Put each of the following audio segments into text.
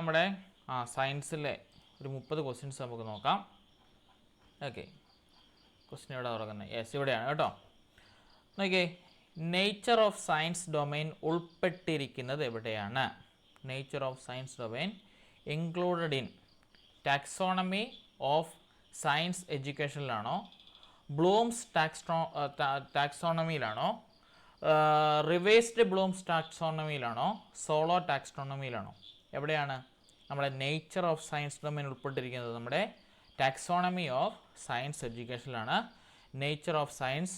നമ്മുടെ സയൻസിലെ ഒരു 30 ക്വസ്റ്റ്യൻസ് നമുക്ക് നോക്കാം. ഓക്കെ, ക്വസ്റ്റ്യൻ ഇവിടെ തുറക്കുന്നത് യെസ് ഇവിടെയാണ് കേട്ടോ. നോക്കിയേ, നേച്ചർ ഓഫ് സയൻസ് ഡൊമൈൻ ഉൾപ്പെട്ടിരിക്കുന്നത് എവിടെയാണ്? Nature of science domain included in taxonomy of science എഡ്യൂക്കേഷനിലാണോ, ബ്ലൂംസ് ടാക്സോണമിയിലാണോ, റിവേഴ്സ്ഡ് ബ്ലൂംസ് ടാക്സോണമിയിലാണോ, സോളോ ടാക്സോണമിയിലാണോ? എവിടെയാണ് നമ്മുടെ നേച്ചർ ഓഫ് സയൻസ് ഡൊമൈൻ ഉൾപ്പെട്ടിരിക്കുന്നത്? നമ്മുടെ ടാക്സോണമി ഓഫ് സയൻസ് എഡ്യൂക്കേഷനിലാണ് നേച്ചർ ഓഫ് സയൻസ്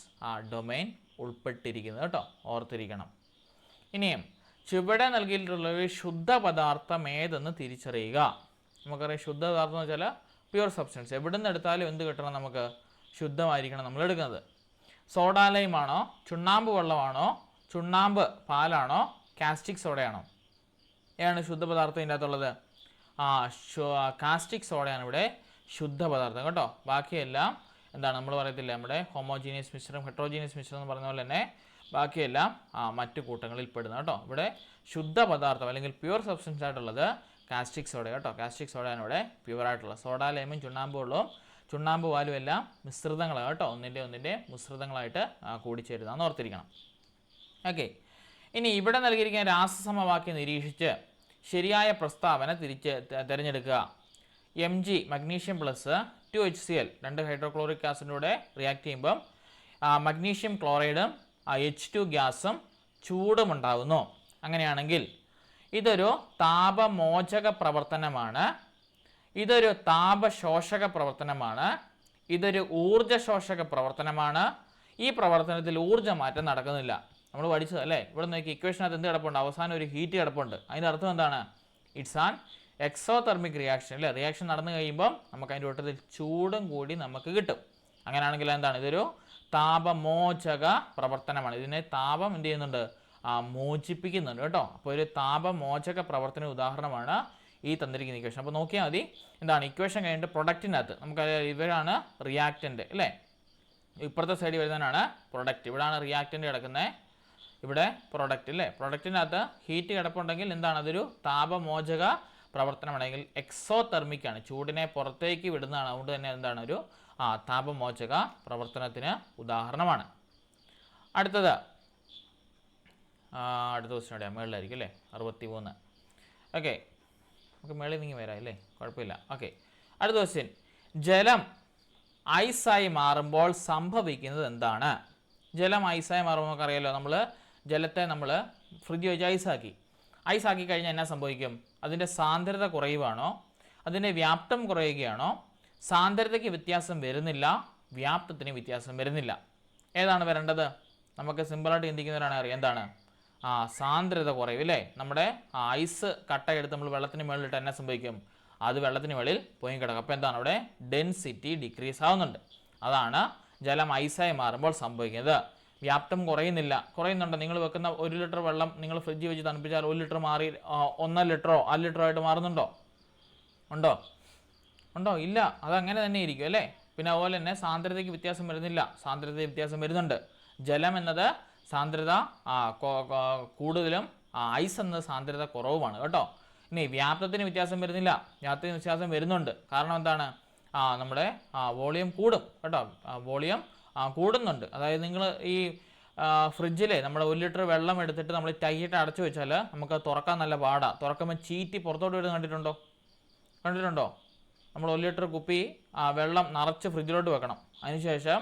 ഡൊമൈൻ ഉൾപ്പെട്ടിരിക്കുന്നത് കേട്ടോ, ഓർത്തിരിക്കണം. ഇനിയും ചുവടെ നൽകിയിട്ടുള്ള ഒരു ശുദ്ധ പദാർത്ഥം ഏതെന്ന് തിരിച്ചറിയുക. നമുക്കറിയാം ശുദ്ധ പദാർത്ഥം എന്ന് വെച്ചാൽ പ്യുവർ സബ്സ്റ്റൻസ്. എവിടെ നിന്ന് എടുത്താലും എന്ത് കിട്ടണം? നമുക്ക് ശുദ്ധമായിരിക്കണം നമ്മൾ എടുക്കുന്നത്. സോഡാലയമാണോ, ചുണ്ണാമ്പ് വെള്ളമാണോ, ചുണ്ണാമ്പ് പാലാണോ, കാസ്റ്റിക് സോഡയാണോ? ഏതാണ് ശുദ്ധ പദാർത്ഥം ഇതിൻ്റെ അകത്തുള്ളത്? കാസ്റ്റിക് സോഡയാണ് ഇവിടെ ശുദ്ധ പദാർത്ഥം കേട്ടോ. ബാക്കിയെല്ലാം എന്താണ് നമ്മൾ പറയത്തില്ല, നമ്മുടെ ഹോമോജീനിയസ് മിശ്രം, ഹെട്രോജീനിയസ് മിശ്രം എന്ന് പറഞ്ഞ പോലെ തന്നെ ബാക്കിയെല്ലാം മറ്റു കൂട്ടങ്ങളിൽ പെടുന്നു കേട്ടോ. ഇവിടെ ശുദ്ധ പദാർത്ഥം അല്ലെങ്കിൽ പ്യുവർ സബ്സ്റ്റൻസ് ആയിട്ടുള്ളത് കാസ്റ്റിക് സോഡ കേട്ടോ. കാസ്റ്റിക് സോഡയാണ് ഇവിടെ പ്യുവർ ആയിട്ടുള്ളത്. സോഡാലയമും ചുണ്ണാമ്പ് വെള്ളവും ചുണ്ണാമ്പ് പാലും എല്ലാം മിശ്രിതങ്ങളാണ് കേട്ടോ, ഒന്നിൻ്റെ മിശ്രിതങ്ങളായിട്ട് കൂടിച്ചേരുന്നതെന്ന് ഓർത്തിരിക്കണം. ഓക്കെ, ഇനി ഇവിടെ നൽകിയിരിക്കുന്ന രാസസമവാക്യം നിരീക്ഷിച്ച് ശരിയായ പ്രസ്താവന തിരഞ്ഞെടുക്കുക. Mg magnesium plus 2HCl 2 hydrochloric ആസിഡിലൂടെ റിയാക്ട് ചെയ്യുമ്പം മഗ്നീഷ്യം ക്ലോറൈഡും H2 ഗ്യാസും ചൂടും ഉണ്ടാകുന്നു. അങ്ങനെയാണെങ്കിൽ ഇതൊരു താപമോചക പ്രവർത്തനമാണ്, ഇതൊരു താപശോഷക പ്രവർത്തനമാണ്, ഇതൊരു ഊർജ്ജശോഷക പ്രവർത്തനമാണ്. ഈ പ്രവർത്തനത്തിൽ ഊർജ്ജമാറ്റം നടക്കുന്നില്ല. നമ്മൾ പഠിച്ചത് അല്ലേ? ഇവിടെ നോക്കി ഇക്വേഷനകത്ത് എന്ത് കിടപ്പുണ്ട്? അവസാനം ഒരു ഹീറ്റ് കിടപ്പുണ്ട്. അതിൻ്റെ അർത്ഥം എന്താണ്? ഇറ്റ്സ് ആൻ എക്സോതെർമിക് റിയാക്ഷൻ അല്ലേ? റിയാക്ഷൻ നടന്നു കഴിയുമ്പം നമുക്ക് അതിൻ്റെ കൂട്ടത്തിൽ ചൂടും കൂടി നമുക്ക് കിട്ടും. അങ്ങനെയാണെങ്കിൽ എന്താണ്? ഇതൊരു താപമോചക പ്രവർത്തനമാണ്. ഇതിനെ താപം എന്ത് ചെയ്യുന്നുണ്ട്? മോചിപ്പിക്കുന്നുണ്ട് കേട്ടോ. അപ്പോൾ ഒരു താപമോചക പ്രവർത്തന ഉദാഹരണമാണ് ഈ തന്നിരിക്കുന്ന ഇക്വേഷൻ. അപ്പോൾ നോക്കിയാൽ മതി, എന്താണ് ഇക്വേഷൻ കഴിഞ്ഞിട്ട് പ്രൊഡക്റ്റിനകത്ത് നമുക്ക് ഇവരാണ് റിയാക്റ്റൻ്റ് അല്ലേ? ഇപ്പുറത്തെ സൈഡിൽ വരുന്നതാണ് പ്രൊഡക്റ്റ്. ഇവിടെയാണ് റിയാക്റ്റൻ്റ് കിടക്കുന്നത്, ഇവിടെ പ്രൊഡക്റ്റ് അല്ലേ? പ്രൊഡക്റ്റിനകത്ത് ഹീറ്റ് കിടപ്പുണ്ടെങ്കിൽ എന്താണ്? അതൊരു താപമോചക പ്രവർത്തനമാണെങ്കിൽ എക്സോതെർമിക് ആണ്, ചൂടിനെ പുറത്തേക്ക് വിടുന്നതാണ്. അതുകൊണ്ട് തന്നെ എന്താണ്? ഒരു താപമോചക പ്രവർത്തനത്തിന് ഉദാഹരണമാണ്. അടുത്ത ക്വസ്റ്റ്യൻ എവിടെയാണ്? മേളിലായിരിക്കും അല്ലേ? 63. ഓക്കെ, നമുക്ക് മേളിൽ നീങ്ങി വരാം അല്ലേ? കുഴപ്പമില്ല. ഓക്കെ, അടുത്ത ക്വസ്റ്റ്യൻ, ജലം ഐസായി മാറുമ്പോൾ സംഭവിക്കുന്നത് എന്താണ്? ജലം ഐസായി മാറുമ്പോൾ നമുക്കറിയാലോ, നമ്മൾ ജലത്തെ നമ്മൾ ഫ്രിഡ്ജ് വെച്ച് ഐസാക്കി കഴിഞ്ഞാൽ എന്നാ സംഭവിക്കും? അതിൻ്റെ സാന്ദ്രത കുറയുവാണോ, അതിൻ്റെ വ്യാപ്തം കുറയുകയാണോ? സാന്ദ്രതയ്ക്ക് വ്യത്യാസം വരുന്നില്ല, വ്യാപ്തത്തിന് വ്യത്യാസം വരുന്നില്ല. ഏതാണ് വരേണ്ടത്? നമുക്ക് സിമ്പിളായിട്ട് ചിന്തിക്കുന്നവരാണ് അറിയാം എന്താണ്? സാന്ദ്രത കുറയും അല്ലേ? നമ്മുടെ ഐസ് കട്ട എടുത്ത് നമ്മൾ വെള്ളത്തിന് മുകളിലിട്ട് എന്നാ സംഭവിക്കും? അത് വെള്ളത്തിന് മുകളിൽ പോയി കിടക്കും. അപ്പോൾ എന്താണ്? അവിടെ ഡെൻസിറ്റി ഡിക്രീസ് ആവുന്നുണ്ട്. അതാണ് ജലം ഐസായി മാറുമ്പോൾ സംഭവിക്കുന്നത്. വ്യാപ്തം കുറയുന്നുണ്ട്. നിങ്ങൾ വെക്കുന്ന 1 ലിറ്റർ വെള്ളം നിങ്ങൾ ഫ്രിഡ്ജിൽ വെച്ച് തണുപ്പിച്ചാൽ 1 ലിറ്റർ മാറി 1.5 ലിറ്ററോ 1/2 ലിറ്ററോ ആയിട്ട് മാറുന്നുണ്ടോ? ഉണ്ടോ? ഇല്ല. അതങ്ങനെ തന്നെ ഇരിക്കും അല്ലേ? പിന്നെ അതുപോലെ തന്നെ സാന്ദ്രതയ്ക്ക് വ്യത്യാസം വരുന്നില്ല, സാന്ദ്രതയ്ക്ക് വ്യത്യാസം വരുന്നുണ്ട്. ജലം എന്നത് സാന്ദ്രത കൂടുതലും, ഐസ് എന്നത് സാന്ദ്രത കുറവുമാണ് കേട്ടോ. ഇനി വ്യാപ്തത്തിന് വ്യത്യാസം വരുന്നില്ല, വ്യാപ്തത്തിന് വ്യത്യാസം വരുന്നുണ്ട്. കാരണം എന്താണ്? നമ്മുടെ വോളിയം കൂടും കേട്ടോ, വോളിയം കൂടുന്നുണ്ട്. അതായത് നിങ്ങൾ ഈ ഫ്രിഡ്ജിൽ നമ്മൾ 1 ലിറ്റർ വെള്ളം എടുത്തിട്ട് നമ്മൾ ടൈറ്റ് അടച്ചു വെച്ചാൽ നമുക്ക് തുറക്കാൻ നല്ല പാടാണ്. തുറക്കുമ്പോൾ ചീറ്റി പുറത്തോട്ട് വരുന്നത് കണ്ടിട്ടുണ്ടോ? നമ്മൾ 1 ലിറ്റർ കുപ്പി വെള്ളം നിറച്ച് ഫ്രിഡ്ജിലോട്ട് വെക്കണം. അതിനുശേഷം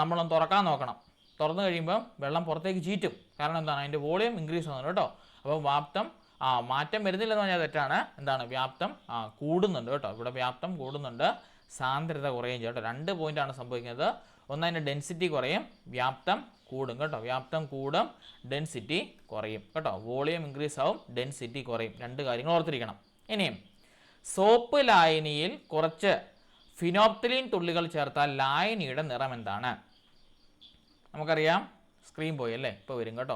നമ്മളൊന്ന് തുറക്കാൻ നോക്കണം. തുറന്നു കഴിയുമ്പം വെള്ളം പുറത്തേക്ക് ചീറ്റും. കാരണം എന്താണ്? അതിൻ്റെ വോളിയം ഇൻക്രീസ് ആവുന്നുണ്ട് കേട്ടോ. അപ്പോൾ വ്യാപ്തം മാറ്റം വരുന്നില്ലെന്ന് പറഞ്ഞാൽ തെറ്റാണ്. എന്താണ്? വ്യാപ്തം കൂടുന്നുണ്ട് കേട്ടോ. ഇവിടെ വ്യാപ്തം കൂടുന്നുണ്ട്, സാന്ദ്രത കുറയും കേട്ടോ. 2 പോയിൻ്റാണ് സംഭവിക്കുന്നത്. ഒന്ന്, അതിൻ്റെ ഡെൻസിറ്റി കുറയും, വ്യാപ്തം കൂടും കേട്ടോ. വ്യാപ്തം കൂടും, ഡെൻസിറ്റി കുറയും കേട്ടോ. വോളിയം ഇൻക്രീസ് ആവും, ഡെൻസിറ്റി കുറയും. 2 കാര്യങ്ങൾ ഓർത്തിരിക്കണം. ഇനിയും സോപ്പ് ലായനിയിൽ കുറച്ച് ഫിനോപ്തലീൻ തുള്ളികൾ ചേർത്താൽ ലായനിയുടെ നിറം എന്താണ്? നമുക്കറിയാം, സ്ക്രീൻ പോയി അല്ലേ? ഇപ്പോൾ വരും കേട്ടോ.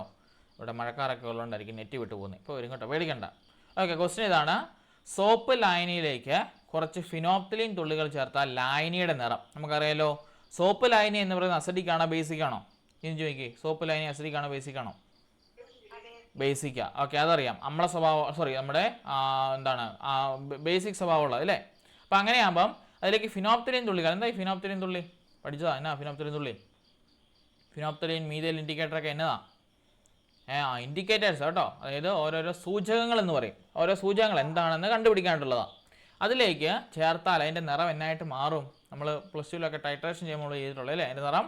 ഇവിടെ മഴക്കാരൊക്കെ ഉള്ളതുകൊണ്ടായിരിക്കും നെറ്റ് വിട്ടു പോകുന്നത്. ഇപ്പോൾ വരും കേട്ടോ, പേടിക്കണ്ട. ഓക്കെ, ക്വസ്റ്റ്യൻ ഇതാണ്, സോപ്പ് ലായനിയിലേക്ക് കുറച്ച് ഫിനോപ്തലീൻ തുള്ളികൾ ചേർത്താൽ ലായനിയുടെ നിറം. നമുക്കറിയാലോ, സോപ്പ് ലായനി എന്ന് പറയുന്നത് അസിഡിക് ആണോ ബേസിക് ആണോ? ഇനി ചോദിക്കേ, സോപ്പ് ലായനി അസിഡിക് ആണോ ബേസിക് ആണോ? ബേസിക്കാ. ഓക്കെ, അതറിയാം. നമ്മളെ സ്വഭാവം, സോറി, നമ്മുടെ എന്താണ് ബേസിക് സ്വഭാവമുള്ളത് അല്ലേ. അപ്പം അങ്ങനെയാകുമ്പം അതിലേക്ക് ഫിനോപ്തലീൻ തുള്ളികൾ. എന്താ ഈ ഫിനോപ്തലീൻ തുള്ളി പഠിച്ചതാ? എന്നാ ഫിനോപ്തലീൻ തുള്ളി? ഫിനോപ്തലീൻ, മീഥൈൽ ഇൻഡിക്കേറ്ററൊക്കെ എന്നതാ? ഇൻഡിക്കേറ്റേഴ്സ് കേട്ടോ. അതായത് ഓരോരോ സൂചകങ്ങൾ എന്ന് പറയും. ഓരോ സൂചകങ്ങൾ എന്താണെന്ന് കണ്ടുപിടിക്കാനായിട്ടുള്ളതാണ്. അതിലേക്ക് ചേർത്താൽ അതിൻ്റെ നിറം എന്നായിട്ട് മാറും? നമ്മൾ പ്ലസ് ടുവിലൊക്കെ ടൈട്രേഷൻ ചെയ്യുമ്പോൾ ചെയ്തിട്ടുള്ളത് അല്ലേ. അതിൻ്റെ നിറം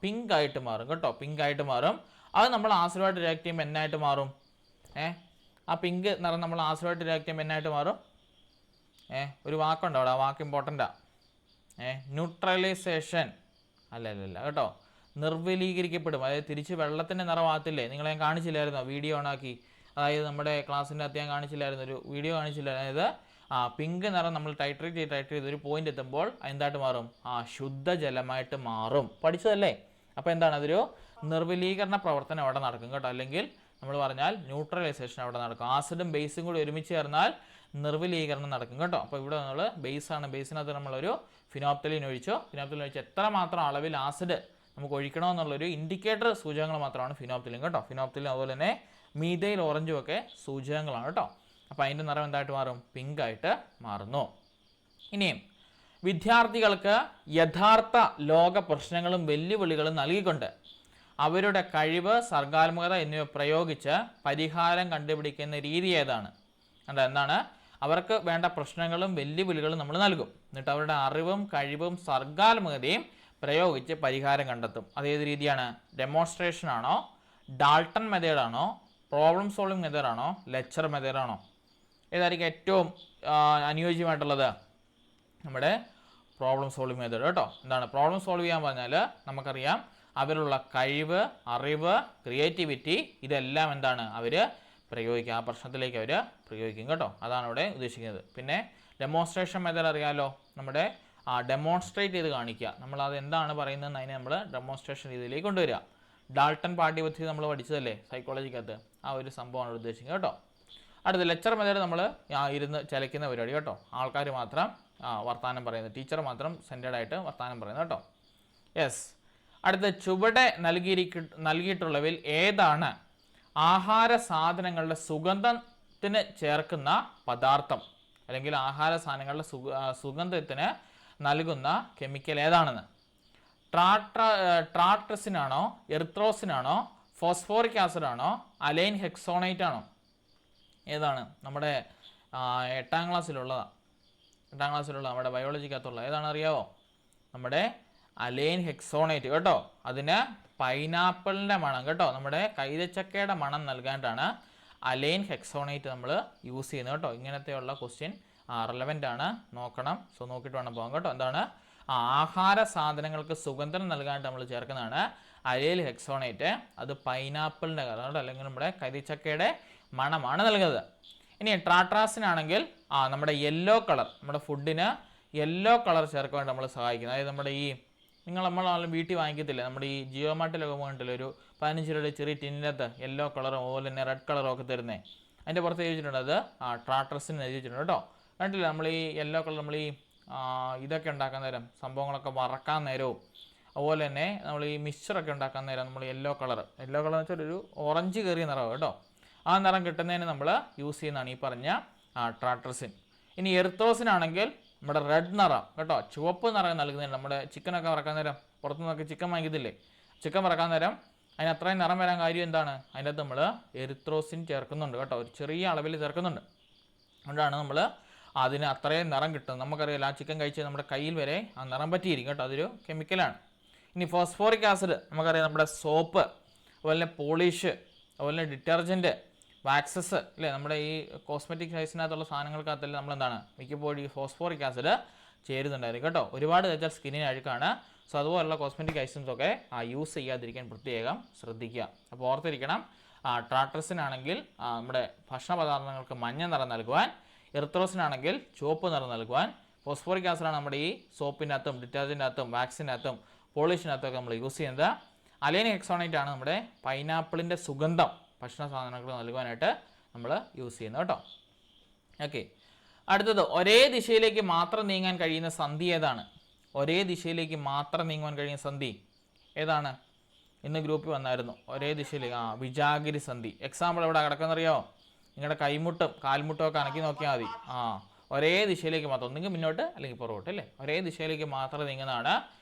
പിങ്ക് ആയിട്ട് മാറും കേട്ടോ. പിങ്ക് ആയിട്ട് മാറും. അത് നമ്മൾ ആസിഡുമായിട്ട് റിയാക്ട് ചെയ്യുമ്പോൾ എന്നായിട്ട് മാറും? ആ പിങ്ക് നിറം നമ്മൾ ആസിഡുമായിട്ട് റിയാക്ട് ചെയ്യുമ്പോൾ എന്നായിട്ട് മാറും? ഒരു വാക്കുണ്ടോ അവിടെ? ആ വാക്ക് ഇമ്പോർട്ടൻ്റാ. ന്യൂട്രലൈസേഷൻ അല്ല കേട്ടോ. നിർവലീകരിക്കപ്പെടും. അതായത് തിരിച്ച് വെള്ളത്തിൻ്റെ നിറമാകത്തില്ലേ? നിങ്ങളെ ഞാൻ കാണിച്ചില്ലായിരുന്നോ വീഡിയോ ഓണാക്കി? അതായത് നമ്മുടെ ക്ലാസ്സിൻ്റെ അകത്ത് ഞാൻ കാണിച്ചില്ലായിരുന്നു, ഒരു വീഡിയോ കാണിച്ചില്ലായിരുന്നു. അതായത് പിങ്ക് നിറം നമ്മൾ ടൈട്രേറ്റ് ചെയ്ത് ഒരു പോയിന്റ് എത്തുമ്പോൾ എന്തായിട്ട് മാറും? ശുദ്ധജലമായിട്ട് മാറും. പഠിച്ചതല്ലേ? അപ്പോൾ എന്താണ്? അതൊരു നിർവലീകരണ പ്രവർത്തനം അവിടെ നടക്കും കേട്ടോ. അല്ലെങ്കിൽ നമ്മൾ പറഞ്ഞാൽ ന്യൂട്രലൈസേഷൻ അവിടെ നടക്കും. ആസിഡും ബേസും കൂടി ഒരുമിച്ച് ചേർന്നാൽ നിർവലീകരണം നടക്കും കേട്ടോ. അപ്പോൾ ഇവിടെ നമ്മൾ ബേസാണ്. ബേസിനകത്ത് നമ്മളൊരു ഫിനോപ്തലീൻ ഒഴിച്ചു. ഫിനോപ്തലീൻ ഒഴിച്ച് എത്രമാത്രം അളവിൽ ആസിഡ് നമുക്ക് ഒഴിക്കണമെന്നുള്ളൊരു ഇൻഡിക്കേറ്റർ സൂചകങ്ങൾ മാത്രമാണ് ഫിനോപ്തലീൻ കേട്ടോ. ഫിനോപ്തലീൻ അതുപോലെ തന്നെ മീഥൈൽ ഓറഞ്ചും ഒക്കെ സൂചകങ്ങളാണ് കേട്ടോ. അപ്പോൾ അതിൻ്റെ നിറം എന്തായിട്ട് മാറും? പിങ്ക് ആയിട്ട് മാറുന്നു. ഇനിയും വിദ്യാർത്ഥികൾക്ക് യഥാർത്ഥ ലോക പ്രശ്നങ്ങളും വെല്ലുവിളികളും നൽകിക്കൊണ്ട് അവരുടെ കഴിവ്, സർഗാത്മകത എന്നിവ പ്രയോഗിച്ച് പരിഹാരം കണ്ടുപിടിക്കുന്ന രീതി ഏതാണ്? എന്താണ്? അവർക്ക് വേണ്ട പ്രശ്നങ്ങളും വെല്ലുവിളികളും നമ്മൾ നൽകും. എന്നിട്ട് അവരുടെ അറിവും കഴിവും സർഗാത്മകതയും പ്രയോഗിച്ച് പരിഹാരം കണ്ടെത്തും. അതേത് രീതിയാണ്? ഡെമോൺസ്ട്രേഷൻ ആണോ, ഡാൾട്ടൺ മെത്തേഡാണോ, പ്രോബ്ലം സോൾവിങ് മെത്തേഡാണോ, ലെക്ചർ മെത്തേഡാണോ? ഏതായിരിക്കും ഏറ്റവും അനുയോജ്യമായിട്ടുള്ളത്? നമ്മുടെ പ്രോബ്ലം സോൾവിങ് മെത്തേഡ് കേട്ടോ. എന്താണ് പ്രോബ്ലം സോൾവ് ചെയ്യാൻ പറഞ്ഞാൽ നമുക്കറിയാം അവരുള്ള കഴിവ്, അറിവ്, ക്രിയേറ്റിവിറ്റി ഇതെല്ലാം എന്താണ് അവർ പ്രയോഗിക്കുക. ആ പ്രശ്നത്തിലേക്ക് അവർ പ്രയോഗിക്കും കേട്ടോ. അതാണ് ഇവിടെ ഉദ്ദേശിക്കുന്നത്. പിന്നെ ഡെമോൺസ്ട്രേഷൻ മെത്തേഡ് അറിയാമല്ലോ. നമ്മുടെ ഡെമോൺസ്ട്രേറ്റ് ചെയ്ത് കാണിക്കുക. നമ്മൾ അത് എന്താണ് പറയുന്നതെന്ന് അതിനെ നമ്മൾ ഡെമോൺസ്ട്രേഷൻ രീതിയിലേക്ക് കൊണ്ടുവരിക. ഡാൾട്ടൺ പാഠ്യപദ്ധതി നമ്മൾ പഠിച്ചതല്ലേ സൈക്കോളജിക്കകത്ത്? ആ ഒരു സംഭവമാണ് ഉദ്ദേശിക്കുന്നത് കേട്ടോ. അടുത്ത ലെക്ചർ മെത്തേഡ് നമ്മൾ ഇരുന്ന് ചലിക്കുന്ന പരിപാടി കേട്ടോ. ആൾക്കാർ മാത്രം വർത്തമാനം പറയുന്നത്, ടീച്ചർ മാത്രം സെൻറ്റേഡ് ആയിട്ട് വർത്തമാനം പറയുന്നത് കേട്ടോ. യെസ്. അടുത്ത ചുവടെ നൽകിയിട്ടുള്ളവയിൽ ഏതാണ് ആഹാര സാധനങ്ങളുടെ സുഗന്ധത്തിന് ചേർക്കുന്ന പദാർത്ഥം, അല്ലെങ്കിൽ ആഹാര സാധനങ്ങളുടെ സുഗന്ധത്തിന് നൽകുന്ന കെമിക്കൽ ഏതാണെന്ന്? ട്രാട്രസിനാണോ, എറിത്രോസിനാണോ, ഫോസ്ഫോറിക് ആസിഡ് ആണോ, അലൈൻ ഹെക്സോണേറ്റ് ആണോ? ഏതാണ്? നമ്മുടെ 8ാം ക്ലാസ്സിലുള്ളതാണ്. 8ാം ക്ലാസ്സിലുള്ള നമ്മുടെ ബയോളജിക്കകത്തുള്ള ഏതാണ് അറിയാവോ? നമ്മുടെ അലൈൻ ഹെക്സോണേറ്റ് കേട്ടോ. അതിന് പൈനാപ്പിളിൻ്റെ മണം കേട്ടോ, നമ്മുടെ കൈതച്ചക്കയുടെ മണം നൽകാനായിട്ടാണ് അലൈൻ ഹെക്സോണേറ്റ് നമ്മൾ യൂസ് ചെയ്യുന്നത് കേട്ടോ. ഇങ്ങനത്തെയുള്ള ക്വസ്റ്റ്യൻ റെലവൻ്റ് ആണ്, നോക്കണം. സോ നോക്കിയിട്ട് വേണം പോകാം കേട്ടോ. എന്താണ്? ആഹാര സാധനങ്ങൾക്ക് സുഗന്ധം നൽകാനായിട്ട് നമ്മൾ ചേർക്കുന്നതാണ് അലൈൻ ഹെക്സോണേറ്റ്. അത് പൈനാപ്പിളിൻ്റെ കളർ കേട്ടോ, അല്ലെങ്കിൽ നമ്മുടെ കൈതച്ചക്കയുടെ മണമാണ് നൽകുന്നത്. ഇനി ട്രാട്രാസിനാണെങ്കിൽ നമ്മുടെ യെല്ലോ കളർ, നമ്മുടെ ഫുഡിന് യെല്ലോ കളർ ചേർക്കാൻ വേണ്ടി നമ്മൾ സഹായിക്കുന്നത്. അതായത് നമ്മുടെ ഈ നമ്മൾ വീട്ടിൽ വാങ്ങിക്കത്തില്ല, നമ്മുടെ ഈ ജിയോ മാർട്ടിലൊക്കെ പോകണ്ടല്ലോ, ഒരു 15 രൂപയുടെ ചെറിയ ടിന്നിനകത്ത് യെല്ലോ കളറും അതുപോലെ തന്നെ റെഡ് കളറും ഒക്കെ തരുന്നത്. അതിൻ്റെ പുറത്ത് എഴുതിയിട്ടുണ്ട് അത് ട്രാട്രസിന് എഴുതിയിട്ടുണ്ട് കേട്ടോ. കണ്ടില്ല? നമ്മൾ ഈ യെല്ലോ കളർ നമ്മൾ ഈ ഇതൊക്കെ ഉണ്ടാക്കാൻ നേരം, സംഭവങ്ങളൊക്കെ വറക്കാൻ നേരവും അതുപോലെ തന്നെ നമ്മൾ ഈ മിക്സ്ചറൊക്കെ ഉണ്ടാക്കാൻ നേരം നമ്മൾ യെല്ലോ കളർ എന്ന് വെച്ചാൽ ഒരു ഓറഞ്ച് കയറിയ നിറമാണ് കേട്ടോ. ആ നിറം കിട്ടുന്നതിന് നമ്മൾ യൂസ് ചെയ്യുന്നതാണ് ഈ പറഞ്ഞ ട്രാട്രസിൻ. ഇനി എറിത്രോസിനാണെങ്കിൽ നമ്മുടെ റെഡ് നിറം കേട്ടോ, ചുവപ്പ് നിറം നൽകുന്നതിന് നമ്മുടെ ചിക്കനൊക്കെ വറക്കാൻ നേരം, പുറത്തുനിന്നൊക്കെ ചിക്കൻ വാങ്ങിക്കത്തില്ലേ, ചിക്കൻ വറക്കാൻ നേരം അതിന് അത്രയും നിറം വരാൻ കാര്യം എന്താണ്? അതിൻ്റെ അകത്ത് നമ്മൾ എറിത്രോസിൻ ചേർക്കുന്നുണ്ട് കേട്ടോ, ഒരു ചെറിയ അളവിൽ ചേർക്കുന്നുണ്ട്. അതുകൊണ്ടാണ് നമ്മൾ അതിന് അത്രയും നിറം കിട്ടുന്നത്. നമുക്കറിയാലോ, ആ ചിക്കൻ കഴിച്ച് നമ്മുടെ കയ്യിൽ വരെ ആ നിറം പറ്റിയിരിക്കും കേട്ടോ, അതൊരു കെമിക്കലാണ്. ഇനി ഫോസ്ഫോറിക് ആസിഡ് നമുക്കറിയാം, നമ്മുടെ സോപ്പ് അതുപോലെ തന്നെ പോളിഷ് അതുപോലെ തന്നെ ഡിറ്റർജൻറ്റ്, വാക്സസ് അല്ലേ, നമ്മുടെ ഈ കോസ്മെറ്റിക് സൈസിനകത്തുള്ള സാധനങ്ങൾക്കകത്തല്ലേ നമ്മളെന്താണ് മിക്കപ്പോഴും ഈ ഫോസ്ഫോറിക് ആസിഡ് ചേരുന്നുണ്ടായിരിക്കും കേട്ടോ. ഒരുപാട് തേച്ചാൽ സ്കിന്നിന് അഴുക്കാണ്. സോ അതുപോലുള്ള കോസ്മെറ്റിക് ഐറ്റംസ് ഒക്കെ യൂസ് ചെയ്യാതിരിക്കാൻ പ്രത്യേകം ശ്രദ്ധിക്കുക. അപ്പോൾ ഓർത്തിരിക്കണം, ട്രാട്രസിനാണെങ്കിൽ നമ്മുടെ ഭക്ഷണ പദാർത്ഥങ്ങൾക്ക് മഞ്ഞ നിറം നൽകുവാൻ, എറിത്രോസിനാണെങ്കിൽ ചുവപ്പ് നിറം നൽകുവാൻ, ഫോസ്ഫോറിക് ആസിഡാണ് നമ്മുടെ ഈ സോപ്പിൻ്റെ അകത്തും ഡിറ്റർജൻ്റ് അകത്തും വാക്സിൻ്റെ അകത്തും പോളിഷിനകത്തൊക്കെ നമ്മൾ യൂസ് ചെയ്യുന്നത്. അലൈൻ ഹെക്സോണേറ്റ് ആണ് നമ്മുടെ പൈനാപ്പിളിൻ്റെ സുഗന്ധം ഭക്ഷണ സാധനങ്ങൾ നൽകുവാനായിട്ട് നമ്മൾ യൂസ് ചെയ്യുന്നത് കേട്ടോ. ഓക്കെ. അടുത്തത്, ഒരേ ദിശയിലേക്ക് മാത്രം നീങ്ങാൻ കഴിയുന്ന സന്ധി ഏതാണ്? ഒരേ ദിശയിലേക്ക് മാത്രം നീങ്ങുവാൻ കഴിയുന്ന സന്ധി ഏതാണ്? ഇന്ന് ഗ്രൂപ്പിൽ വന്നായിരുന്നു. ഒരേ ദിശയിലേക്ക് വിജാഗിരി സന്ധി. എക്സാമ്പിൾ എവിടെ കിടക്കുന്നറിയോ? നിങ്ങളുടെ കൈമുട്ടും കാൽമുട്ടും ഒക്കെ അനക്കി നോക്കിയാൽ മതി. ഒരേ ദിശയിലേക്ക് മാത്രം, ഒന്നെങ്കിൽ മുന്നോട്ട് അല്ലെങ്കിൽ പുറകോട്ട് അല്ലേ, ഒരേ ദിശയിലേക്ക് മാത്രം നീങ്ങുന്നതാണ്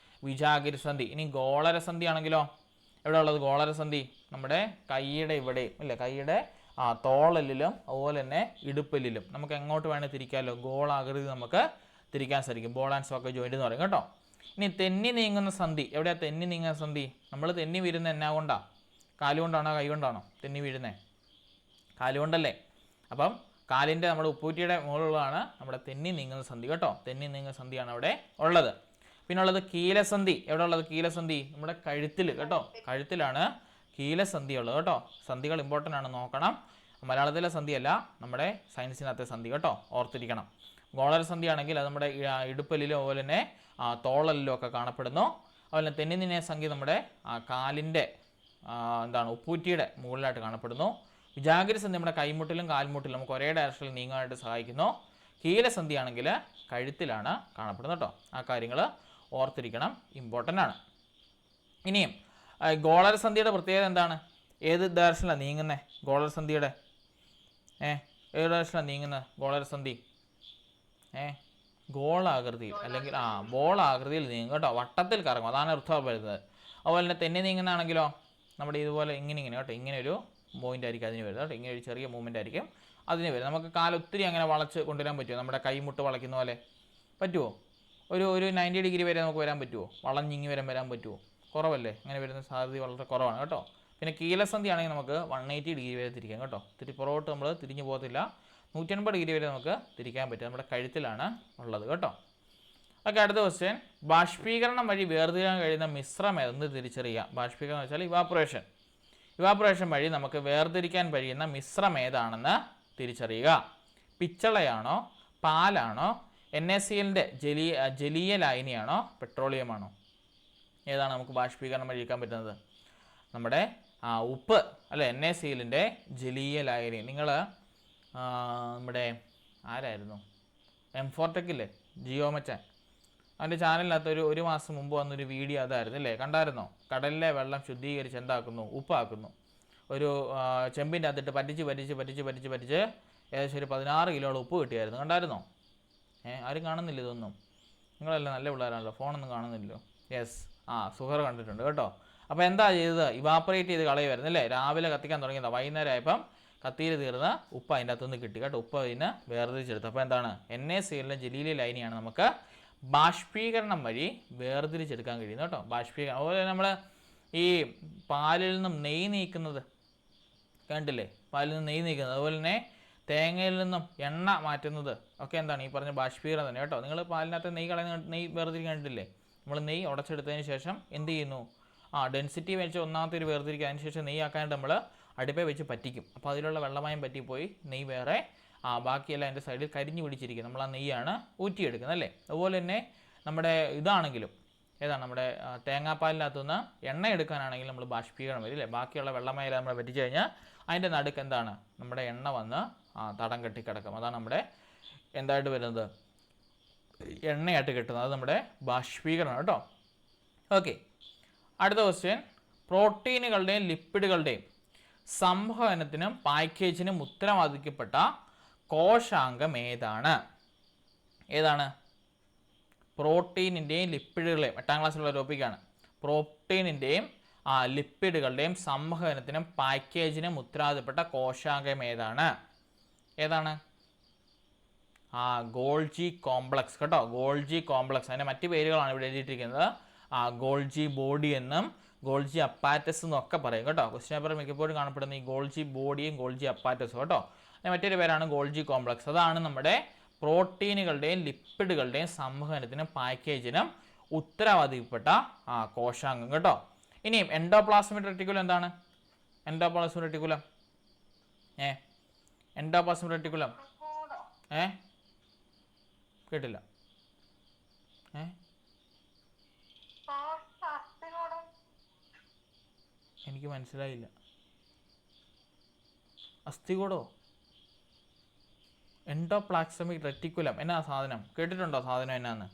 വിജാഗിരി സന്ധി. ഇനി ഗോളരസന്ധി ആണെങ്കിലോ എവിടെ ഉള്ളത്? ഗോളരസന്ധി നമ്മുടെ കൈയുടെ ഇവിടെയും അല്ലേ, കൈയുടെ തോളലിലും അതുപോലെ തന്നെ ഇടുപ്പലിലും നമുക്ക് എങ്ങോട്ട് വേണേൽ തിരിക്കാമല്ലോ. ഗോളാകൃതി നമുക്ക് തിരിക്കാൻ സാധിക്കും. ബോൾ ആൻഡ് സോക്കറ്റ് ജോയിന്റ് എന്ന് പറയും കേട്ടോ. ഇനി തെന്നി നീങ്ങുന്ന സന്ധി എവിടെയാണ്? തെന്നി നീങ്ങുന്ന സന്ധി നമ്മൾ തെന്നി വീഴുന്നത് എന്നാ കൊണ്ടാണ്? കാലുകൊണ്ടാണോ കൈ കൊണ്ടാണോ തെന്നി വീഴുന്നത്? കാലുകൊണ്ടല്ലേ. അപ്പം കാലിൻ്റെ നമ്മുടെ ഉപ്പൂറ്റിയുടെ മുകളിലുള്ളതാണ് നമ്മുടെ തെന്നി നീങ്ങുന്ന സന്ധി കേട്ടോ. തെന്നി നീങ്ങുന്ന സന്ധിയാണ് അവിടെ ഉള്ളത്. പിന്നെ ഉള്ളത് കീലസന്ധി. എവിടെ ഉള്ളത് കീലസന്ധി? നമ്മുടെ കഴുത്തിൽ കേട്ടോ. കഴുത്തിലാണ് കീലസന്ധി ഉള്ളത് കേട്ടോ. സന്ധികൾ ഇമ്പോർട്ടൻ്റ് ആണ്, നോക്കണം. മലയാളത്തിലെ സന്ധിയല്ല, നമ്മുടെ സയൻസിനകത്തെ സന്ധി കേട്ടോ, ഓർത്തിരിക്കണം. ഗോളരസന്ധി ആണെങ്കിൽ അത് നമ്മുടെ ഇടുപ്പലിലും അതുപോലെ തന്നെ തോളലിലും ഒക്കെ കാണപ്പെടുന്നു. അതുപോലെ തന്നെ തെന്നി നീങ്ങിയ സന്ധി നമ്മുടെ കാലിൻ്റെ ഉപ്പൂറ്റിയുടെ മുകളിലായിട്ട് കാണപ്പെടുന്നു. വിജാഗിരി സന്ധി നമ്മുടെ കൈമുട്ടിലും കാൽമുട്ടിലും നമുക്ക് ഒരേ ഡയറക്ഷനിൽ നീങ്ങാനായിട്ട് സഹായിക്കുന്നു. കീലസന്ധി ആണെങ്കിൽ കഴുത്തിലാണ് കാണപ്പെടുന്നത് കേട്ടോ. ആ കാര്യങ്ങൾ ഓർത്തിരിക്കണം, ഇമ്പോർട്ടൻ്റ് ആണ്. ഇനിയും ഗോളരസന്ധിയുടെ പ്രത്യേകത എന്താണ്? ഏത് ഡയറക്ഷനിലാണ് നീങ്ങുന്നത് ഗോളരസന്ധിയുടെ? ഏത് ഡയറക്ഷനിലാണ് നീങ്ങുന്നത് ഗോളരസന്ധി? ഗോളാകൃതിയിൽ അല്ലെങ്കിൽ ബോളാകൃതിയിൽ നീങ്ങും കേട്ടോ. വട്ടത്തിൽ കറങ്ങും, അതാണ് അർത്ഥം വരുന്നത്. അതുപോലെ തന്നെ തെന്നി നീങ്ങുന്നതാണെങ്കിലോ നമ്മുടെ ഇതുപോലെ ഇങ്ങനെ കേട്ടോ, ഇങ്ങനെ ഒരു മൂവ്മെൻ്റ് ആയിരിക്കും അതിന് വരുന്നത് കേട്ടോ. ഇങ്ങനെ ഒരു ചെറിയ മൂവ്മെൻ്റ് ആയിരിക്കും അതിന് വരും. നമുക്ക് കാലൊത്തിരി അങ്ങനെ വളച്ച് കൊണ്ടുവരാൻ പറ്റുമോ? നമ്മുടെ കൈമുട്ട് വളയ്ക്കുന്ന പോലെ പറ്റുമോ? ഒരു 90 ഡിഗ്രി വരെ നമുക്ക് വരാൻ പറ്റുമോ? വളഞ്ഞിങ്ങി വരാൻ പറ്റുമോ? കുറവല്ലേ, അങ്ങനെ വരുന്ന സാധ്യത വളരെ കുറവാണ് കേട്ടോ. പിന്നെ കീലസന്ധി ആണെങ്കിൽ നമുക്ക് 180 ഡിഗ്രി വരെ തിരിക്കാം കേട്ടോ. പുറകോട്ട് നമ്മൾ തിരിഞ്ഞു പോകത്തില്ല. 180 ഡിഗ്രി വരെ നമുക്ക് തിരിക്കാൻ പറ്റും. നമ്മുടെ കഴുത്തിലാണ് ഉള്ളത് കേട്ടോ. ഓക്കെ, അടുത്ത ക്വസ്റ്റ്യൻ. ബാഷ്പീകരണം വഴി വേർതിരിക്കാൻ കഴിയുന്ന മിശ്രം ഏതെന്ന് തിരിച്ചറിയുക. ബാഷ്പീകരണം എന്ന് വെച്ചാൽ ഇവാപ്പറേഷൻ വഴി നമുക്ക് വേർതിരിക്കാൻ കഴിയുന്ന മിശ്രം ഏതാണെന്ന് തിരിച്ചറിയുക. പിച്ചളയാണോ, പാലാണോ, NaClൻ്റെ ജലീയ ലായനിയാണോ, പെട്രോളിയമാണോ? ഏതാണ് നമുക്ക് ബാഷ്പീകരണം വഴിക്കാൻ പറ്റുന്നത്? നമ്മുടെ ഉപ്പ് അല്ലേ, NaClൻ്റെ ജലീയ ലായനി. നിങ്ങൾ നമ്മുടെ ആരായിരുന്നു M4Tech ജിയോമച്ചാൻ, അവൻ്റെ ചാനലിനകത്ത് ഒരു മാസം മുമ്പ് വന്നൊരു വീഡിയോ അതായിരുന്നു അല്ലേ, കണ്ടായിരുന്നോ? കടലിലെ വെള്ളം ശുദ്ധീകരിച്ച് എന്താക്കുന്നു? ഉപ്പാക്കുന്നു. ഒരു ചെമ്പിൻ്റെ അകത്തിട്ട് പറ്റിച്ച് ഏകദേശം ഒരു 16 കിലോളം ഉപ്പ് കിട്ടിയായിരുന്നു. കണ്ടായിരുന്നോ? ആരും കാണുന്നില്ല ഇതൊന്നും? നിങ്ങളെല്ലാം നല്ല പിള്ളേരാണല്ലോ, ഫോണൊന്നും കാണുന്നില്ലല്ലോ. യെസ്, സുഹർ കണ്ടിട്ടുണ്ട് കേട്ടോ. അപ്പോൾ എന്താ ചെയ്തത്? ഇവാപ്പറേറ്റ് ചെയ്ത് കളയുമായിരുന്നു അല്ലേ. രാവിലെ കത്തിക്കാൻ തുടങ്ങിയതാണ്, വൈകുന്നേരം ആയപ്പം കത്തിയിൽ തീർന്ന ഉപ്പ് അതിൻ്റെ അകത്തുനിന്ന് കിട്ടി കേട്ടോ. ഉപ്പ് അതിന് വേർതിരിച്ചെടുത്തു. അപ്പോൾ എന്താണ്? NaClൻ്റെ ജലീയ ലൈനിയാണ് നമുക്ക് ബാഷ്പീകരണം വഴി വേർതിരിച്ചെടുക്കാൻ കഴിയുന്നത് കേട്ടോ. ബാഷ്പീകരണം. അതുപോലെ നമ്മൾ ഈ പാലിൽ നിന്നും നെയ്യ് നീക്കുന്നത് കണ്ടില്ലേ, പാലിൽ നിന്ന് നെയ്യ് നീക്കുന്നത്. അതുപോലെ തന്നെ തേങ്ങയിൽ നിന്നും എണ്ണ മാറ്റുന്നത് ഒക്കെ എന്താണ്? ഈ പറഞ്ഞ ബാഷ്പീകരണം തന്നെ കേട്ടോ. നിങ്ങൾ പാലിനകത്ത് നെയ്യ് വേർതിരിക്കാൻ കണ്ടില്ലേ? നമ്മൾ നെയ്യ് ഉടച്ചെടുത്തതിന് ശേഷം എന്ത് ചെയ്യുന്നു? ഡെൻസിറ്റി വെച്ച് ഒന്നാമത്തെ ഒരു വേർതിരിക്കുക. അതിന് ശേഷം നെയ്യ് ആക്കാനായിട്ട് നമ്മൾ അടുപ്പേ വെച്ച് പറ്റിക്കും. അപ്പോൾ അതിലുള്ള വെള്ളമയം പറ്റിപ്പോയി നെയ്യ് വേറെ, ബാക്കിയെല്ലാം അതിൻ്റെ സൈഡിൽ കരിഞ്ഞു പിടിച്ചിരിക്കും. നമ്മൾ ആ നെയ്യാണ് ഊറ്റിയെടുക്കുന്നത് അല്ലേ. അതുപോലെ തന്നെ നമ്മുടെ ഇതാണെങ്കിലും ഏതാണ് നമ്മുടെ തേങ്ങാപ്പാലിനകത്തുനിന്ന് എണ്ണ എടുക്കാനാണെങ്കിൽ നമ്മൾ ബാഷ്പീകരണം വരും അല്ലേ. ബാക്കിയുള്ള വെള്ളമയെല്ലാം നമ്മൾ പറ്റിച്ച് കഴിഞ്ഞാൽ അതിൻ്റെ നടുക്ക് എന്താണ്? നമ്മുടെ എണ്ണ വന്ന് തടം കെട്ടിക്കിടക്കും. അതാണ് നമ്മുടെ എന്തായിട്ട് വരുന്നത്? എണ്ണയായിട്ട് കിട്ടുന്നത്. അത് നമ്മുടെ ബാഷ്പീകരണം കേട്ടോ. ഓക്കെ, അടുത്ത ക്വസ്റ്റ്യൻ. പ്രോട്ടീനുകളുടെയും ലിപ്പിഡുകളുടെയും സംവഹനത്തിനും പാക്കേജിനും ഉത്തരവാദിക്കപ്പെട്ട കോശാംഗം ഏതാണ്? പ്രോട്ടീനിൻ്റെയും ലിപ്പിഡുകളെയും, 8ാം ക്ലാസ്സിലുള്ള ടോപ്പിക്കാണ്. പ്രോട്ടീനിൻ്റെയും ലിപ്പിഡുകളുടെയും സംവഹനത്തിനും പാക്കേജിനും ഉത്തരവാദിത്തപ്പെട്ട കോശാംഗം ഏതാണ്? ഗോൾജി കോംപ്ലക്സ് കേട്ടോ. ഗോൾജി കോംപ്ലക്സ്, അതിൻ്റെ മറ്റ് പേരുകളാണ് ഇവിടെ എഴുതിയിട്ടിരിക്കുന്നത്. ഗോൾജി ബോഡി എന്നും ഗോൾജി അപ്പാറ്റസ് എന്നും ഒക്കെ പറയും കേട്ടോ. ക്വസ്റ്റ്യൻ പേപ്പർ മിക്കപ്പോഴും കാണപ്പെടുന്ന ഈ ഗോൾജി ബോഡിയും ഗോൾജി അപ്പാറ്റസും കേട്ടോ. മറ്റൊരു പേരാണ് ഗോൾജി കോംപ്ലക്സ്. അതാണ് നമ്മുടെ പ്രോട്ടീനുകളുടെയും ലിപ്പിഡുകളുടെയും സംവഹനത്തിനും പാക്കേജിനും ഉത്തരവാദിത്തപ്പെട്ട കോശാംഗം കേട്ടോ. ഇനിയും എൻഡോപ്ലാസ്മിക് റെറ്റിക്കുലം എന്താണ്? എൻഡോപ്ലാസ്മിക് റെറ്റിക്കുലം കേട്ടില്ല. എനിക്ക് മനസ്സിലായില്ല. അസ്ഥികൂടോ? എൻഡോപ്ലാസ്മിക് റെറ്റിക്കുലം എന്നാ സാധനം? കേട്ടിട്ടുണ്ടോ സാധനം എന്നാന്ന്?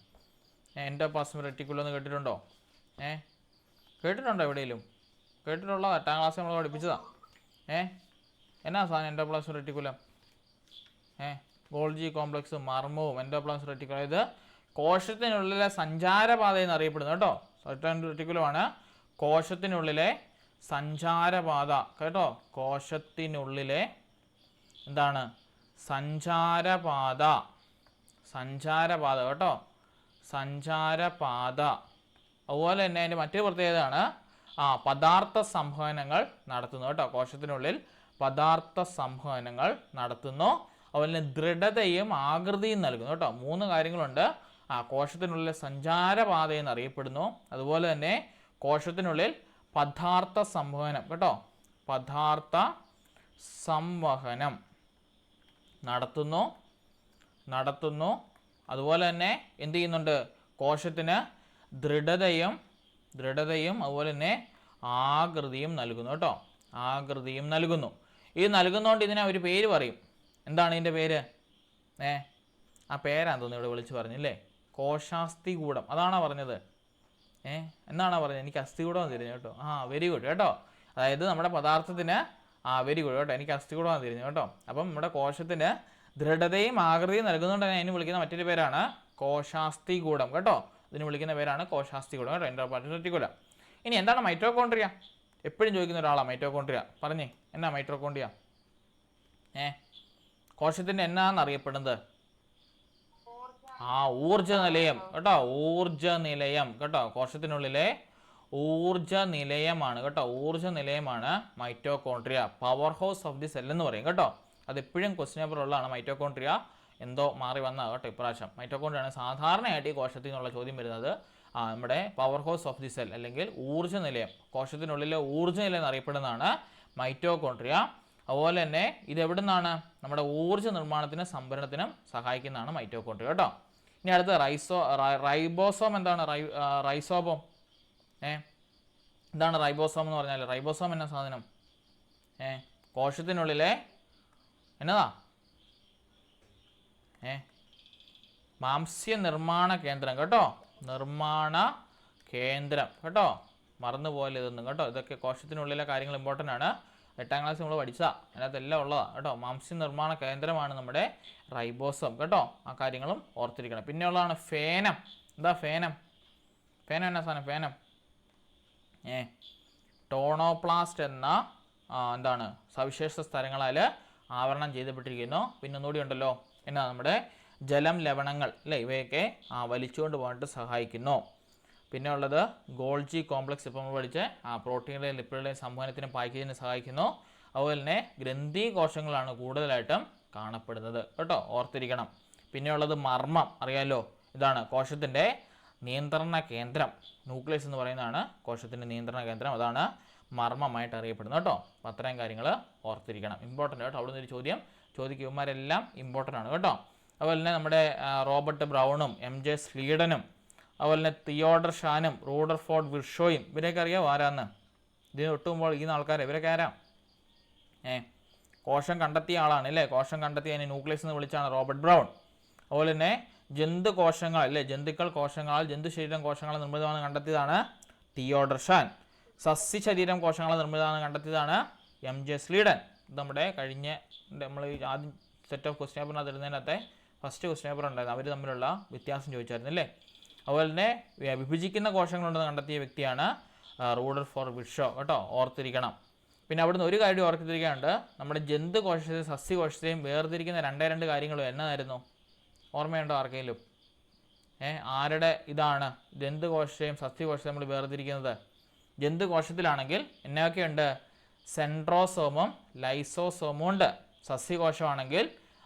എൻഡോപ്ലാസ്മിക് റെറ്റിക്കുലം എന്ന് കേട്ടിട്ടുണ്ടോ? കേട്ടിട്ടുണ്ടോ എവിടെയെങ്കിലും? കേട്ടിട്ടുള്ള 8ാം ക്ലാസ് നമ്മൾ പഠിപ്പിച്ചതാ. എന്നാ സാധനം എൻഡോപ്ലാസ്മിക് റെറ്റിക്കുലം? ഗോൾജി കോംപ്ലക്സും മർമ്മവും എൻഡോപ്ലാസ്മിക് റെറ്റിക്കുലം. ഇത് കോശത്തിനുള്ളിലെ സഞ്ചാരപാത എന്നറിയപ്പെടുന്നു കേട്ടോ. റെറ്റിക്കുലമാണ് കോശത്തിനുള്ളിലെ സഞ്ചാരപാത കേട്ടോ. കോശത്തിനുള്ളിലെ എന്താണ്? സഞ്ചാരപാത കേട്ടോ. സഞ്ചാരപാത. അതുപോലെ തന്നെ അതിൻ്റെ മറ്റൊരു പ്രത്യേകതയാണ് പദാർത്ഥ സംവഹനങ്ങൾ നടത്തുന്നു കേട്ടോ. കോശത്തിനുള്ളിൽ പദാർത്ഥ സംവഹനങ്ങൾ നടത്തുന്നു. അതുപോലെ തന്നെ ദൃഢതയും ആകൃതിയും നൽകുന്നു കേട്ടോ. 3 കാര്യങ്ങളുണ്ട്. കോശത്തിനുള്ളിൽ സഞ്ചാരപാത എന്നറിയപ്പെടുന്നു. അതുപോലെ തന്നെ കോശത്തിനുള്ളിൽ പദാർത്ഥ സംവഹനം കേട്ടോ. പദാർത്ഥ സംവഹനം നടത്തുന്നു. അതുപോലെ തന്നെ എന്ത് ചെയ്യുന്നുണ്ട്? കോശത്തിന് ദൃഢതയും അതുപോലെ തന്നെ ആകൃതിയും നൽകുന്നു കേട്ടോ. ആകൃതിയും നൽകുന്നു. ഇത് നൽകുന്നതുകൊണ്ട് ഇതിനെ ഒരു പേര് പറയും. എന്താണ് ഇതിൻ്റെ പേര്? ആ പേരാന്ന് തോന്നുന്നു ഇവിടെ വിളിച്ച് പറഞ്ഞില്ലേ? കോശാസ്ഥികൂടം. അതാണോ പറഞ്ഞത്? എന്നാണോ പറഞ്ഞത്? എനിക്ക് അസ്ഥികൂടം തിരിഞ്ഞു കേട്ടോ. വെരി ഗുഡ് കേട്ടോ. അതായത് നമ്മുടെ പദാർത്ഥത്തിന് വെരി ഗുഡ് കേട്ടോ. എനിക്ക് അസ്ഥികൂടം തിരിഞ്ഞു കേട്ടോ. അപ്പം നമ്മുടെ കോശത്തിന് ദൃഢതയും ആകൃതിയും നൽകുന്നതുകൊണ്ട് തന്നെ അതിന് വിളിക്കുന്ന മറ്റൊരു പേരാണ് കോശാസ്ഥികൂടം കേട്ടോ. ഇതിന് വിളിക്കുന്ന പേരാണ് കോശാസ്ഥികൂടം കേട്ടോ. Endoplasmic reticulum. ഇനി എന്താണ് മൈറ്റോകോൺട്രിയ? എപ്പോഴും ചോദിക്കുന്ന ഒരാളാണ് മൈറ്റോകോൺട്രിയ. പറഞ്ഞേ, എന്നാ മൈറ്റോകോൺട്രിയ? കോശത്തിൻ്റെ എന്നാന്നറിയപ്പെടുന്നത്? ഊർജ നിലയം കേട്ടോ. ഊർജ നിലയം കേട്ടോ. കോശത്തിനുള്ളിലെ ഊർജ നിലയമാണ് കേട്ടോ. ഊർജ നിലയമാണ് mitochondria. Power house of the cell എന്ന് പറയും കേട്ടോ. അതെപ്പോഴും ക്വസ്റ്റ്യൻ പേപ്പർ ഉള്ളതാണ്. മൈറ്റോകോൺട്രിയ എന്തോ മാറി വന്നതാണ് കേട്ടോ ഇപ്രാവശ്യം. മൈറ്റോകോൺട്രിയാണ് സാധാരണയായിട്ട് ഈ കോശത്തിൽ നിന്നുള്ള ചോദ്യം വരുന്നത്. നമ്മുടെ power house of the cell അല്ലെങ്കിൽ ഊർജ്ജ നിലയം, കോശത്തിനുള്ളിലെ ഊർജ്ജ നിലയം എന്നറിയപ്പെടുന്നതാണ് മൈറ്റോകോൺട്രിയ. അതുപോലെ തന്നെ ഇത് എവിടെ നിന്നാണ്? നമ്മുടെ ഊർജ്ജ നിർമ്മാണത്തിനും സംഭരണത്തിനും സഹായിക്കുന്നതാണ് മൈറ്റോകോൺട്രിയ കേട്ടോ. ഇനി അടുത്ത റൈബോസോം. എന്താണ് റൈസോബോം? എന്താണ് റൈബോസോം എന്ന് പറഞ്ഞാൽ? റൈബോസോം എന്ന സാധനം കോശത്തിനുള്ളിലെ എന്നതാ? മാംസ്യ നിർമ്മാണ കേന്ദ്രം കേട്ടോ. നിർമ്മാണ കേന്ദ്രം കേട്ടോ. മറന്നുപോലെ ഇതൊന്നും കേട്ടോ. ഇതൊക്കെ കോശത്തിനുള്ളിലെ കാര്യങ്ങൾ ഇമ്പോർട്ടൻ്റ് ആണ്. 8ാം ക്ലാസ് നമ്മൾ പഠിച്ചതാണ്. അതിനകത്തെല്ലാം ഉള്ളതാണ് കേട്ടോ. മാംസ്യ നിർമ്മാണ കേന്ദ്രമാണ് നമ്മുടെ റൈബോസം കേട്ടോ. ആ കാര്യങ്ങളും ഓർത്തിരിക്കണം. പിന്നെ ഉള്ളതാണ് ഫേനം. എന്താ ഫേനം? ഫേനം എന്നാ സാധനം? ഫേനം ടോണോപ്ലാസ്റ്റ് എന്ന എന്താണ് സവിശേഷ സ്ഥലങ്ങളാൽ ആവരണം ചെയ്യപ്പെട്ടിരിക്കുന്നു. പിന്നെ ഒന്നുകൂടി ഉണ്ടല്ലോ, എന്നാ നമ്മുടെ ജലം, ലവണങ്ങൾ അല്ലേ, ഇവയൊക്കെ വലിച്ചുകൊണ്ട് പോകാനായിട്ട് സഹായിക്കുന്നു. പിന്നെ ഉള്ളത് ഗോൾജി കോംപ്ലക്സ്. ഇപ്പോൾ നമ്മൾ പഠിച്ച പ്രോട്ടീനുകളെയും ലിപ്പിഡുകളെയും സംവഹനത്തിനും പായ്ക്കേജിനും സഹായിക്കുന്നു. അതുപോലെ തന്നെ ഗ്രന്ഥി കോശങ്ങളാണ് കൂടുതലായിട്ടും കാണപ്പെടുന്നത് കേട്ടോ. ഓർത്തിരിക്കണം. പിന്നെ ഉള്ളത് മർമ്മം. അറിയാലോ, ഇതാണ് കോശത്തിൻ്റെ നിയന്ത്രണ കേന്ദ്രം. ന്യൂക്ലിയസ് എന്ന് പറയുന്നതാണ് കോശത്തിൻ്റെ നിയന്ത്രണ കേന്ദ്രം. അതാണ് മർമ്മമായിട്ട് അറിയപ്പെടുന്നത് കേട്ടോ. അപ്പം അത്രയും കാര്യങ്ങൾ ഓർത്തിരിക്കണം. ഇമ്പോർട്ടൻ്റ് കേട്ടോ. അവിടെ നിന്ന് ഒരു ചോദ്യം ചോദിക്കുമാരെല്ലാം ഇമ്പോർട്ടൻ്റ് ആണ് കേട്ടോ. അതുപോലെ തന്നെ നമ്മുടെ റോബർട്ട് ബ്രൗണും MJ സ്ലീഡനും അതുപോലെ തന്നെ തിയോഡർ ഷാനും റൂഡർഫോർഡ് വിർഷോയും ഇവരെയൊക്കെ അറിയാമോ ആരാന്ന്? ഇതിന് ഒട്ടുമ്പോൾ ഈ ആൾക്കാരെ ഇവരൊക്കെ ആരാ? കോശം കണ്ടെത്തിയ ആളാണ് അല്ലേ. കോശം കണ്ടെത്തിയ അതിനെ ന്യൂക്ലിയസ് എന്ന് വിളിച്ചാണ് റോബർട്ട് ബ്രൗൺ. അതുപോലെ തന്നെ ജന്തു കോശങ്ങൾ അല്ലേ, ജന്തുക്കൾ കോശങ്ങളാൽ ജന്തു ശരീരം കോശങ്ങളെ നിർമ്മിതമാണെന്ന് കണ്ടെത്തിയതാണ് തിയോഡർ ഷാൻ. സസ്യ ശരീരം കോശങ്ങളെ നിർമ്മിതമാണെന്ന് കണ്ടെത്തിയതാണ് MJ സ്ലീഡൻ. ഇത് നമ്മുടെ കഴിഞ്ഞ നമ്മൾ ആദ്യം സെറ്റ് ഓഫ് ക്വസ്റ്റ്യൻ പേപ്പറിനകത്ത് ഇടുന്നതിനകത്തെ ഫസ്റ്റ് ക്വസ്റ്റ്യൻ പേപ്പർ ഉണ്ടായിരുന്നു. അവർ തമ്മിലുള്ള വ്യത്യാസം ചോദിച്ചായിരുന്നു അല്ലേ. അതുപോലെ തന്നെ വിഭജിക്കുന്ന കോശങ്ങളുണ്ടെന്ന് കണ്ടെത്തിയ വ്യക്തിയാണ് റൂഡർഫോർഡ് വിർഷോ കേട്ടോ. ഓർത്തിരിക്കണം. പിന്നെ അവിടുന്ന് ഒരു കാര്യം ഓർത്തിരിക്കാനുണ്ട്. നമ്മുടെ ജന്തു കോശത്തെയും സസ്യകോശത്തെയും വേർതിരിക്കുന്ന രണ്ട് കാര്യങ്ങളും എന്നതായിരുന്നു? ഓർമ്മയുണ്ടോ ആർക്കെങ്കിലും? ആരുടെ ഇതാണ് ജന്തുകോശത്തെയും സസ്യകോശത്തെയും നമ്മൾ വേർതിരിക്കുന്നത്? ജന്തുകോശത്തിലാണെങ്കിൽ എന്നൊക്കെയുണ്ട്? സെൻട്രോസോമും ലൈസോസോമും ഉണ്ട്. സസ്യകോശമാണെങ്കിൽ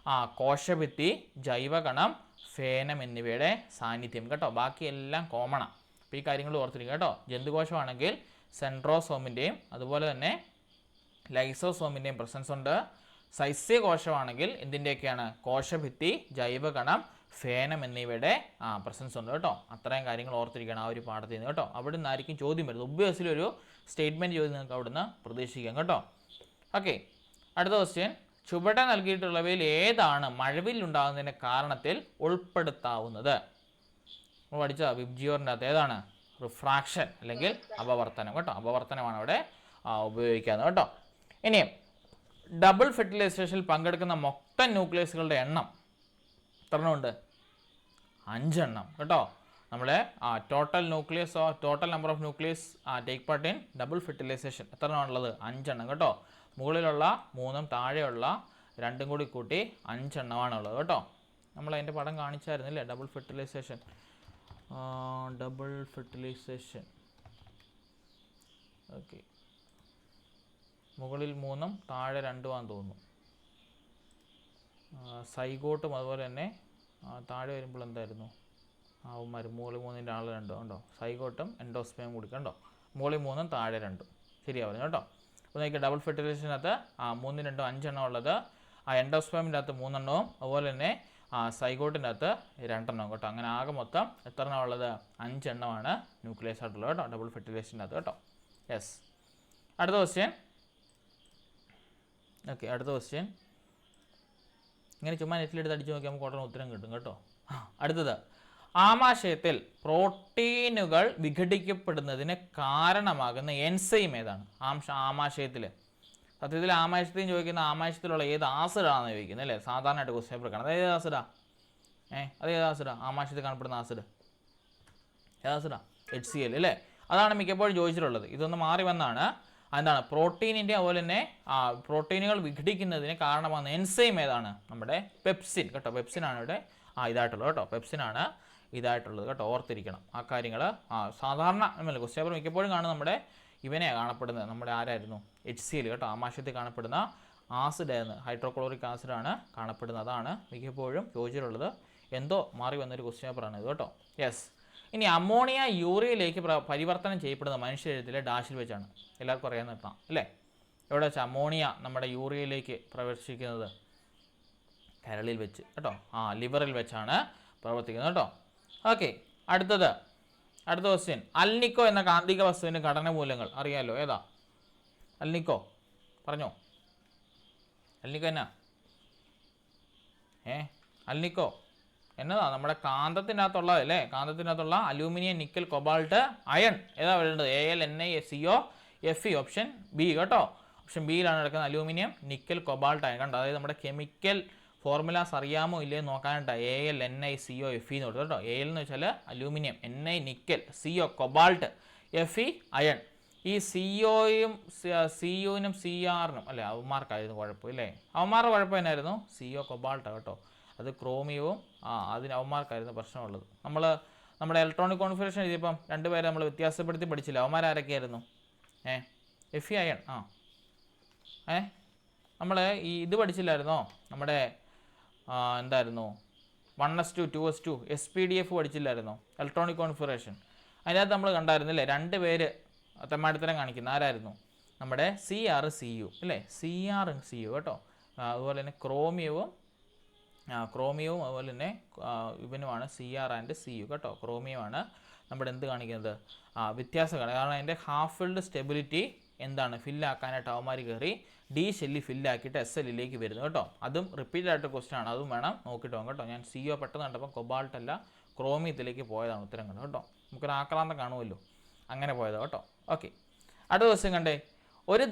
കോശഭിത്തി, ജൈവകണം, ഫേനം എന്നിവയുടെ സാന്നിധ്യം കേട്ടോ. ബാക്കിയെല്ലാം കോമണാണ്. അപ്പോൾ ഈ കാര്യങ്ങൾ ഓർത്തിരിക്കുക കേട്ടോ. ജന്തുകോശമാണെങ്കിൽ സെൻട്രോസോമിൻ്റെയും അതുപോലെ തന്നെ ലൈസോസോമിൻ്റെയും പ്രസൻസ് ഉണ്ട്. സസ്യകോശമാണെങ്കിൽ എന്തിൻ്റെയൊക്കെയാണ്? കോശഭിത്തി, ജൈവകണം, ഫേനം എന്നിവയുടെ പ്രസൻസ് ഉണ്ട് കേട്ടോ. അത്രയും കാര്യങ്ങൾ ഓർത്തിരിക്കണം ആ ഒരു പാഠത്തിൽ നിന്ന് കേട്ടോ. അവിടെ നിന്നായിരിക്കും ചോദ്യം വരുന്നത്. ഒബ്വിയസ്ലി ഒരു സ്റ്റേറ്റ്മെൻറ്റ് ചോദ്യം നിങ്ങൾക്ക് അവിടുന്ന് പ്രതീക്ഷിക്കാം കേട്ടോ. ഓക്കെ, അടുത്ത ക്വസ്റ്റ്യൻ. ചുവടെ നൽകിയിട്ടുള്ളവയിൽ ഏതാണ് മഴവില്ലുണ്ടാകുന്നതിൻ്റെ കാരണത്തിൽ ഉൾപ്പെടുത്താവുന്നത്? പഠിച്ച വിബ്ജിയോറിൻ്റെ അകത്ത് ഏതാണ്? റിഫ്രാക്ഷൻ അല്ലെങ്കിൽ അപവർത്തനം കേട്ടോ. അപവർത്തനമാണ് അവിടെ ഉപയോഗിക്കാമെന്ന് കേട്ടോ. ഇനിയും ഡബിൾ ഫെർട്ടിലൈസേഷനിൽ പങ്കെടുക്കുന്ന മൊത്തം ന്യൂക്ലിയസുകളുടെ എണ്ണം എത്രണ്ണമുണ്ട്? 5 എണ്ണം കേട്ടോ. നമ്മളെ total nucleus total number of nucleus take part in double fertilization എത്ര എണ്ണമാണുള്ളത്? 5 എണ്ണം കേട്ടോ. മുകളിലുള്ള 3ഉം താഴെയുള്ള 2ഉം കൂടി കൂട്ടി 5 എണ്ണമാണുള്ളത് കേട്ടോ. നമ്മൾ അതിൻ്റെ പടം കാണിച്ചായിരുന്നില്ലേ? Double fertilisation okay. മുകളിൽ 3ഉം താഴെ 2ഉമാണെന്ന് തോന്നുന്നു. സൈഗോട്ടും അതുപോലെ തന്നെ താഴെ വരുമ്പോൾ എന്തായിരുന്നു? അവന്മാർ മുകളിൽ 3ൻ്റെ ആൾ 2 കണ്ടോ? സൈഗോട്ടും എൻഡോസ്പേം കൂടി കണ്ടോ? മുകളിൽ 3ഉം താഴെ 2ഉം ശരിയാവുന്നു കേട്ടോ. അപ്പോൾ നോക്കിയാൽ ഡബിൾ ഫെർട്ടിലൈസേഷനകത്ത് 3, 2, 5 എണ്ണം ഉള്ളത്. എൻഡോസ്പേമിൻ്റെ അകത്ത് 3 എണ്ണവും അതുപോലെ തന്നെ സൈഗോട്ടിൻ്റെ അകത്ത് 2 എണ്ണം കേട്ടോ. അങ്ങനെ ആകെ മൊത്തം എത്ര എണ്ണം ഉള്ളത്? 5 എണ്ണമാണ് ന്യൂക്ലിയസ് ആയിട്ടുള്ളത് കേട്ടോ ഡബിൾ ഫെർട്ടിലൈസേഷൻ്റെ അകത്ത് കേട്ടോ. യെസ്. അടുത്ത ക്വസ്റ്റ്യൻ. ഓക്കെ, അടുത്ത ക്വസ്റ്റ്യൻ ഇങ്ങനെ ചുമ്മാ നെറ്റിലെടുത്ത് അടിച്ച് നോക്കി നമുക്ക് ഉടനെ ഉത്തരം കിട്ടും കേട്ടോ. അടുത്തത്, ആമാശയത്തിൽ പ്രോട്ടീനുകൾ വിഘടിക്കപ്പെടുന്നതിന് കാരണമാകുന്ന എൻസൈം ഏതാണ്? ആമാശയത്തിൽ സത്യത്തിൽ ആമാശയത്തിൽ ചോദിക്കുന്ന ആമാശയത്തിലുള്ള ഏത് ആസിഡാണെന്ന് ചോദിക്കുന്നത് അല്ലേ? സാധാരണയായിട്ട് ക്വസ്റ്റ്യൻ പേപ്പർ കാണാം. അതേത് ആസിഡാ? അതേത് ആസിഡാ? ആമാശയത്തിൽ കാണപ്പെടുന്ന ആസിഡ് ഏതാസിഡാ? HCl അല്ലേ? അതാണ് മിക്കപ്പോഴും ചോദിച്ചിട്ടുള്ളത്. ഇതൊന്ന് മാറി വന്നാണ്. എന്താണ്? പ്രോട്ടീനിൻ്റെ അതുപോലെ തന്നെ പ്രോട്ടീനുകൾ വിഘടിക്കുന്നതിന് കാരണമാകുന്ന എൻസൈം ഏതാണ്? നമ്മുടെ പെപ്സിൻ കേട്ടോ. പെപ്സിനാണ് ഇവിടെ ഇതായിട്ടുള്ളത് കേട്ടോ. പെപ്സിനാണ് ഇതായിട്ടുള്ളത് കേട്ടോ. ഓർത്തിരിക്കണം ആ കാര്യങ്ങൾ. സാധാരണ ക്വസ്റ്റ്യൻ പേപ്പർ മിക്കപ്പോഴും കാണുന്നത് നമ്മുടെ ഇവനെയാണ് കാണപ്പെടുന്നത്. നമ്മുടെ ആരായിരുന്നു? HCl കേട്ടോ. ആമാശയത്തിൽ കാണപ്പെടുന്ന ആസിഡായിരുന്നു, ഹൈഡ്രോക്ലോറിക് ആസിഡാണ് കാണപ്പെടുന്നത്. അതാണ് മിക്കപ്പോഴും ചോദിച്ചിട്ടുള്ളത്. എന്തോ മാറി വന്നൊരു ക്വസ്റ്റ്യൻ പേപ്പറാണ് ഇത് കേട്ടോ. യെസ്. ഇനി അമോണിയ യൂറിയയിലേക്ക് പരിവർത്തനം ചെയ്യപ്പെടുന്ന മനുഷ്യശരീരത്തിലെ ഡാഷിൽ വെച്ചാണ്. എല്ലാവർക്കും അറിയാൻ നിർത്താം അല്ലേ? എവിടെ വെച്ചാൽ അമോണിയ നമ്മുടെ യൂറിയയിലേക്ക് പ്രവേശിക്കുന്നത്? കരളിൽ വെച്ച് കേട്ടോ. ലിവറിൽ വെച്ചാണ് പ്രവർത്തിക്കുന്നത് കേട്ടോ. ഓക്കെ, അടുത്ത ക്വസ്റ്റ്യൻ. അൽനിക്കോ എന്ന കാന്തിക വസ്തുവിൻ്റെ ഘടനമൂലങ്ങൾ അറിയാമല്ലോ. ഏതാ അൽനിക്കോ? പറഞ്ഞോ. അൽനിക്കോ എന്നാ? അൽനിക്കോ എന്നതാ? നമ്മുടെ കാന്തത്തിനകത്തുള്ളത് അല്ലേ? കാന്തത്തിനകത്തുള്ള അലൂമിനിയം, നിക്കൽ, കൊബാൾട്ട്, അയൺ ഏതാ വേണ്ടത്? AlNaSeO ഓപ്ഷൻ ബി കേട്ടോ. ഓപ്ഷൻ ബിയിലാണ് കിടക്കുന്നത് അലൂമിനിയം, നിക്കൽ, കൊബാൾട്ട്, അയൺ കണ്ടോ. അതായത് നമ്മുടെ കെമിക്കൽ ഫോർമുലാസ് അറിയാമോ ഇല്ലയോ നോക്കാനായിട്ടാണ് AlNaCO Fe എന്ന് കൊടുത്തത് കേട്ടോ. Al എന്ന് വെച്ചാൽ aluminium, Na nickel, CO cobalt, Fe iron. ഈ COയും CUനും CRനും അല്ലേ അവന്മാർക്കായിരുന്നു കുഴപ്പം ഇല്ലേ? അവന്മാരുടെ കുഴപ്പം എന്നായിരുന്നു? CO കൊബാൾട്ട് കേട്ടോ. അത് ക്രോമിയവും അതിന് അവന്മാർക്കായിരുന്നു പ്രശ്നമുള്ളത്. നമ്മുടെ ഇലക്ട്രോണിക് കോൺഫിഗറേഷൻ എഴുതിയപ്പം 2 പേരെ നമ്മൾ വ്യത്യാസപ്പെടുത്തി പഠിച്ചില്ല. അവന്മാരാരൊക്കെയായിരുന്നു? Fe iron. നമ്മൾ ഇത് പഠിച്ചില്ലായിരുന്നോ? നമ്മുടെ എന്തായിരുന്നു? 1s2 2s2 SPDF പഠിച്ചില്ലായിരുന്നോ? Electronic configuration. അതിനകത്ത് നമ്മൾ കണ്ടായിരുന്നില്ലേ 2 പേര് തെമ്മാടിത്തരം കാണിക്കുന്ന ആരായിരുന്നു? നമ്മുടെ CR CU അല്ലേ? CR CU കേട്ടോ. അതുപോലെ തന്നെ ക്രോമിയവും അതുപോലെ തന്നെ ഇവനുമാണ് CR ആൻഡ് CU കേട്ടോ. ക്രോമിയമാണ് നമ്മുടെ എന്ത് കാണിക്കുന്നത്? വ്യത്യാസം കാണിക്കുന്നത്. കാരണം അതിൻ്റെ ഹാഫ് ഫിൽഡ് സ്റ്റെബിലിറ്റി എന്താണ്? ഫില്ലാക്കാനായിട്ട് അവന്മാർ കയറി D ഷെല്ലി ഫില്ലാക്കിയിട്ട് SLലേക്ക് വരുന്നു കേട്ടോ. അതും റിപ്പീറ്റഡ് ആയിട്ട് ക്വസ്റ്റ്യൻ ആണ്. അതും വേണം നോക്കിയിട്ട് പോകാം കേട്ടോ. ഞാൻ CO പെട്ടെന്ന് കണ്ടപ്പോൾ കൊബാൾട്ട് അല്ല ക്രോമിയത്തിലേക്ക് പോയതാണ് ഉത്തരം കണ്ടോ കേട്ടോ. നമുക്കൊരു ആക്രാന്തം കാണുമല്ലോ, അങ്ങനെ പോയത് കേട്ടോ. ഓക്കെ, അടുത്ത ക്വസ്റ്റ്യൻ കണ്ടേ. ഒരു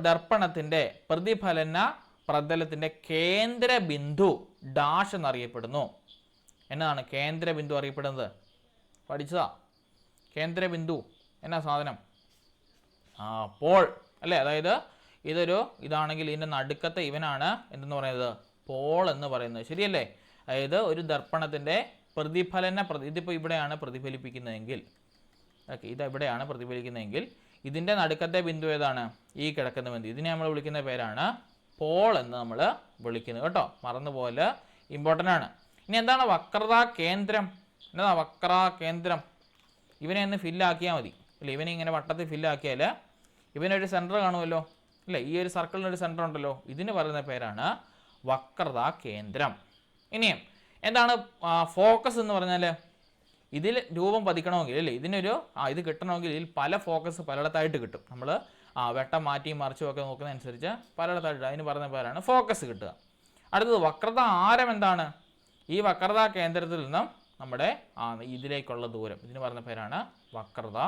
ദർപ്പണത്തിൻ്റെ പ്രതിഫലന പ്രതലത്തിൻ്റെ കേന്ദ്ര ബിന്ദു ഡാഷ് എന്നറിയപ്പെടുന്നു. എന്നതാണ് കേന്ദ്ര ബിന്ദു അറിയപ്പെടുന്നത്? പഠിച്ചതാ. കേന്ദ്ര ബിന്ദു എന്നാ സാധനം? പോൾ അല്ലേ? അതായത് ഇതാണെങ്കിൽ ഇതിൻ്റെ നടുക്കത്തെ ഇവനാണ് എന്തെന്ന് പറയുന്നത്? പോൾ എന്ന് പറയുന്നത്. ശരിയല്ലേ? അതായത് ഒരു ദർപ്പണത്തിൻ്റെ ഇതിപ്പോൾ ഇവിടെയാണ് പ്രതിഫലിപ്പിക്കുന്നതെങ്കിൽ, ഓക്കെ, ഇവിടെയാണ് പ്രതിഫലിക്കുന്നതെങ്കിൽ ഇതിൻ്റെ നടുക്കത്തെ ബിന്ദു ഏതാണ്? ഈ കിടക്കുന്ന ബിന്ദു. ഇതിനെ നമ്മൾ വിളിക്കുന്ന പേരാണ് പോൾ എന്ന് നമ്മൾ വിളിക്കുന്നത് കേട്ടോ. മറന്നുപോലെ ഇമ്പോർട്ടൻ്റ് ആണ്. ഇനി എന്താണ് വക്രതാ കേന്ദ്രം? എന്നതാ വക്രാ കേന്ദ്രം? ഇവനെ ഒന്ന് ഫില്ലാക്കിയാൽ മതി അല്ലേ? ഇവനെ ഇങ്ങനെ വട്ടത്തിൽ ഫില്ലാക്കിയാൽ ഇവനൊരു സെൻറ്റർ കാണുമല്ലോ അല്ലേ? ഈ ഒരു സർക്കിളിനൊരു സെൻറ്റർ ഉണ്ടല്ലോ. ഇതിന് പറയുന്ന പേരാണ് വക്രതാ കേന്ദ്രം. ഇനിയും എന്താണ് ഫോക്കസ് എന്ന് പറഞ്ഞാൽ? ഇതിൽ രൂപം പതിക്കണമെങ്കിൽ അല്ലേ, ഇതിനൊരു ഇത് കിട്ടണമെങ്കിൽ ഇതിൽ പല ഫോക്കസ് പലയിടത്തായിട്ട് കിട്ടും. നമ്മൾ വെട്ടം മാറ്റിയും മറിച്ചും ഒക്കെ നോക്കുന്നതനുസരിച്ച് പലയിടത്തായിട്ട് അതിന് പറയുന്ന പേരാണ് ഫോക്കസ് കിട്ടുക. അടുത്തത് വക്രത ആരം എന്താണ്? ഈ വക്രതാ കേന്ദ്രത്തിൽ നിന്നും നമ്മുടെ ഇതിലേക്കുള്ള ദൂരം, ഇതിന് പറയുന്ന പേരാണ് വക്രത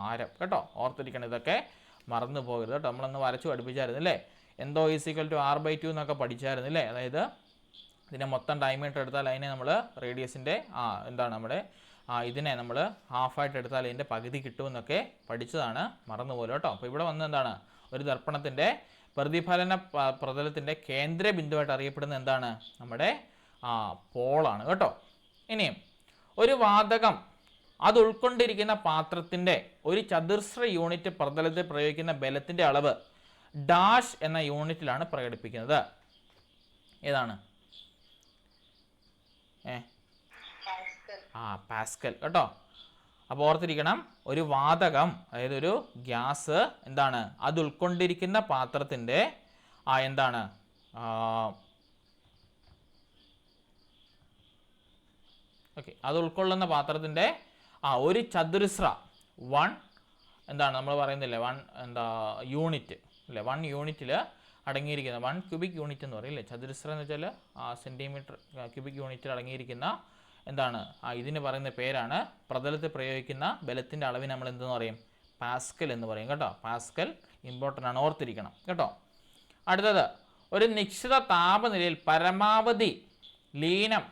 ആരം കേട്ടോ. ഓർത്തിരിക്കണം, ഇതൊക്കെ മറന്നു പോകരുത് കേട്ടോ. നമ്മളന്ന് വരച്ചു പഠിപ്പിച്ചായിരുന്നു അല്ലേ, എന്തോ R/2 എന്നൊക്കെ പഠിച്ചായിരുന്നു അല്ലേ. അതായത് ഇതിനെ മൊത്തം ഡയമീറ്റർ എടുത്താൽ അതിനെ നമ്മൾ റേഡിയസിൻ്റെ എന്താണ് നമ്മുടെ ഇതിനെ നമ്മൾ ഹാഫായിട്ട് എടുത്താൽ ഇതിൻ്റെ പകുതി കിട്ടുമെന്നൊക്കെ പഠിച്ചതാണ്, മറന്നുപോലെ കേട്ടോ. അപ്പോൾ ഇവിടെ വന്ന് എന്താണ്, ഒരു ദർപ്പണത്തിൻ്റെ പ്രതിഫലന പ്രതലത്തിൻ്റെ കേന്ദ്ര ബിന്ദുവായിട്ട് അറിയപ്പെടുന്ന എന്താണ്, നമ്മുടെ പോളാണ് കേട്ടോ. ഇനിയും ഒരു വാതകം അത് ഉൾക്കൊണ്ടിരിക്കുന്ന പാത്രത്തിൻ്റെ ഒരു ചതുരശ്ര യൂണിറ്റ് പ്രതലത്തിൽ പ്രയോഗിക്കുന്ന ബലത്തിൻ്റെ അളവ് ഡാഷ് എന്ന യൂണിറ്റിലാണ് പ്രകടിപ്പിക്കുന്നത്. ഏതാണ്? പാസ്കൽ കേട്ടോ. അപ്പോൾ ഓർത്തിരിക്കണം, ഒരു വാതകം അതായത് ഒരു ഗ്യാസ് എന്താണ്, അത് ഉൾക്കൊണ്ടിരിക്കുന്ന പാത്രത്തിൻ്റെ എന്താണ് ഓക്കെ, അത് ഉൾക്കൊള്ളുന്ന പാത്രത്തിൻ്റെ ഒരു ചതുരശ്ര എന്താണ് നമ്മൾ പറയുന്നില്ലേ, യൂണിറ്റ് അല്ലേ, 1 യൂണിറ്റിൽ അടങ്ങിയിരിക്കുന്ന 1 ക്യൂബിക് യൂണിറ്റ് എന്ന് പറയില്ലേ, ചതുരശ്ര എന്ന് വെച്ചാൽ സെൻറ്റിമീറ്റർ ക്യൂബിക് യൂണിറ്റിൽ അടങ്ങിയിരിക്കുന്ന എന്താണ് ഇതിന് പറയുന്ന പേരാണ്, പ്രതലത്തിൽ പ്രയോഗിക്കുന്ന ബലത്തിൻ്റെ അളവിന് നമ്മൾ എന്തെന്ന് പറയും, പാസ്കൽ എന്ന് പറയും കേട്ടോ. പാസ്കൽ ഇമ്പോർട്ടൻ്റ് ആണ്, ഓർത്തിരിക്കണം കേട്ടോ. അടുത്തത്, ഒരു നിശ്ചിത താപനിലയിൽ പരമാവധി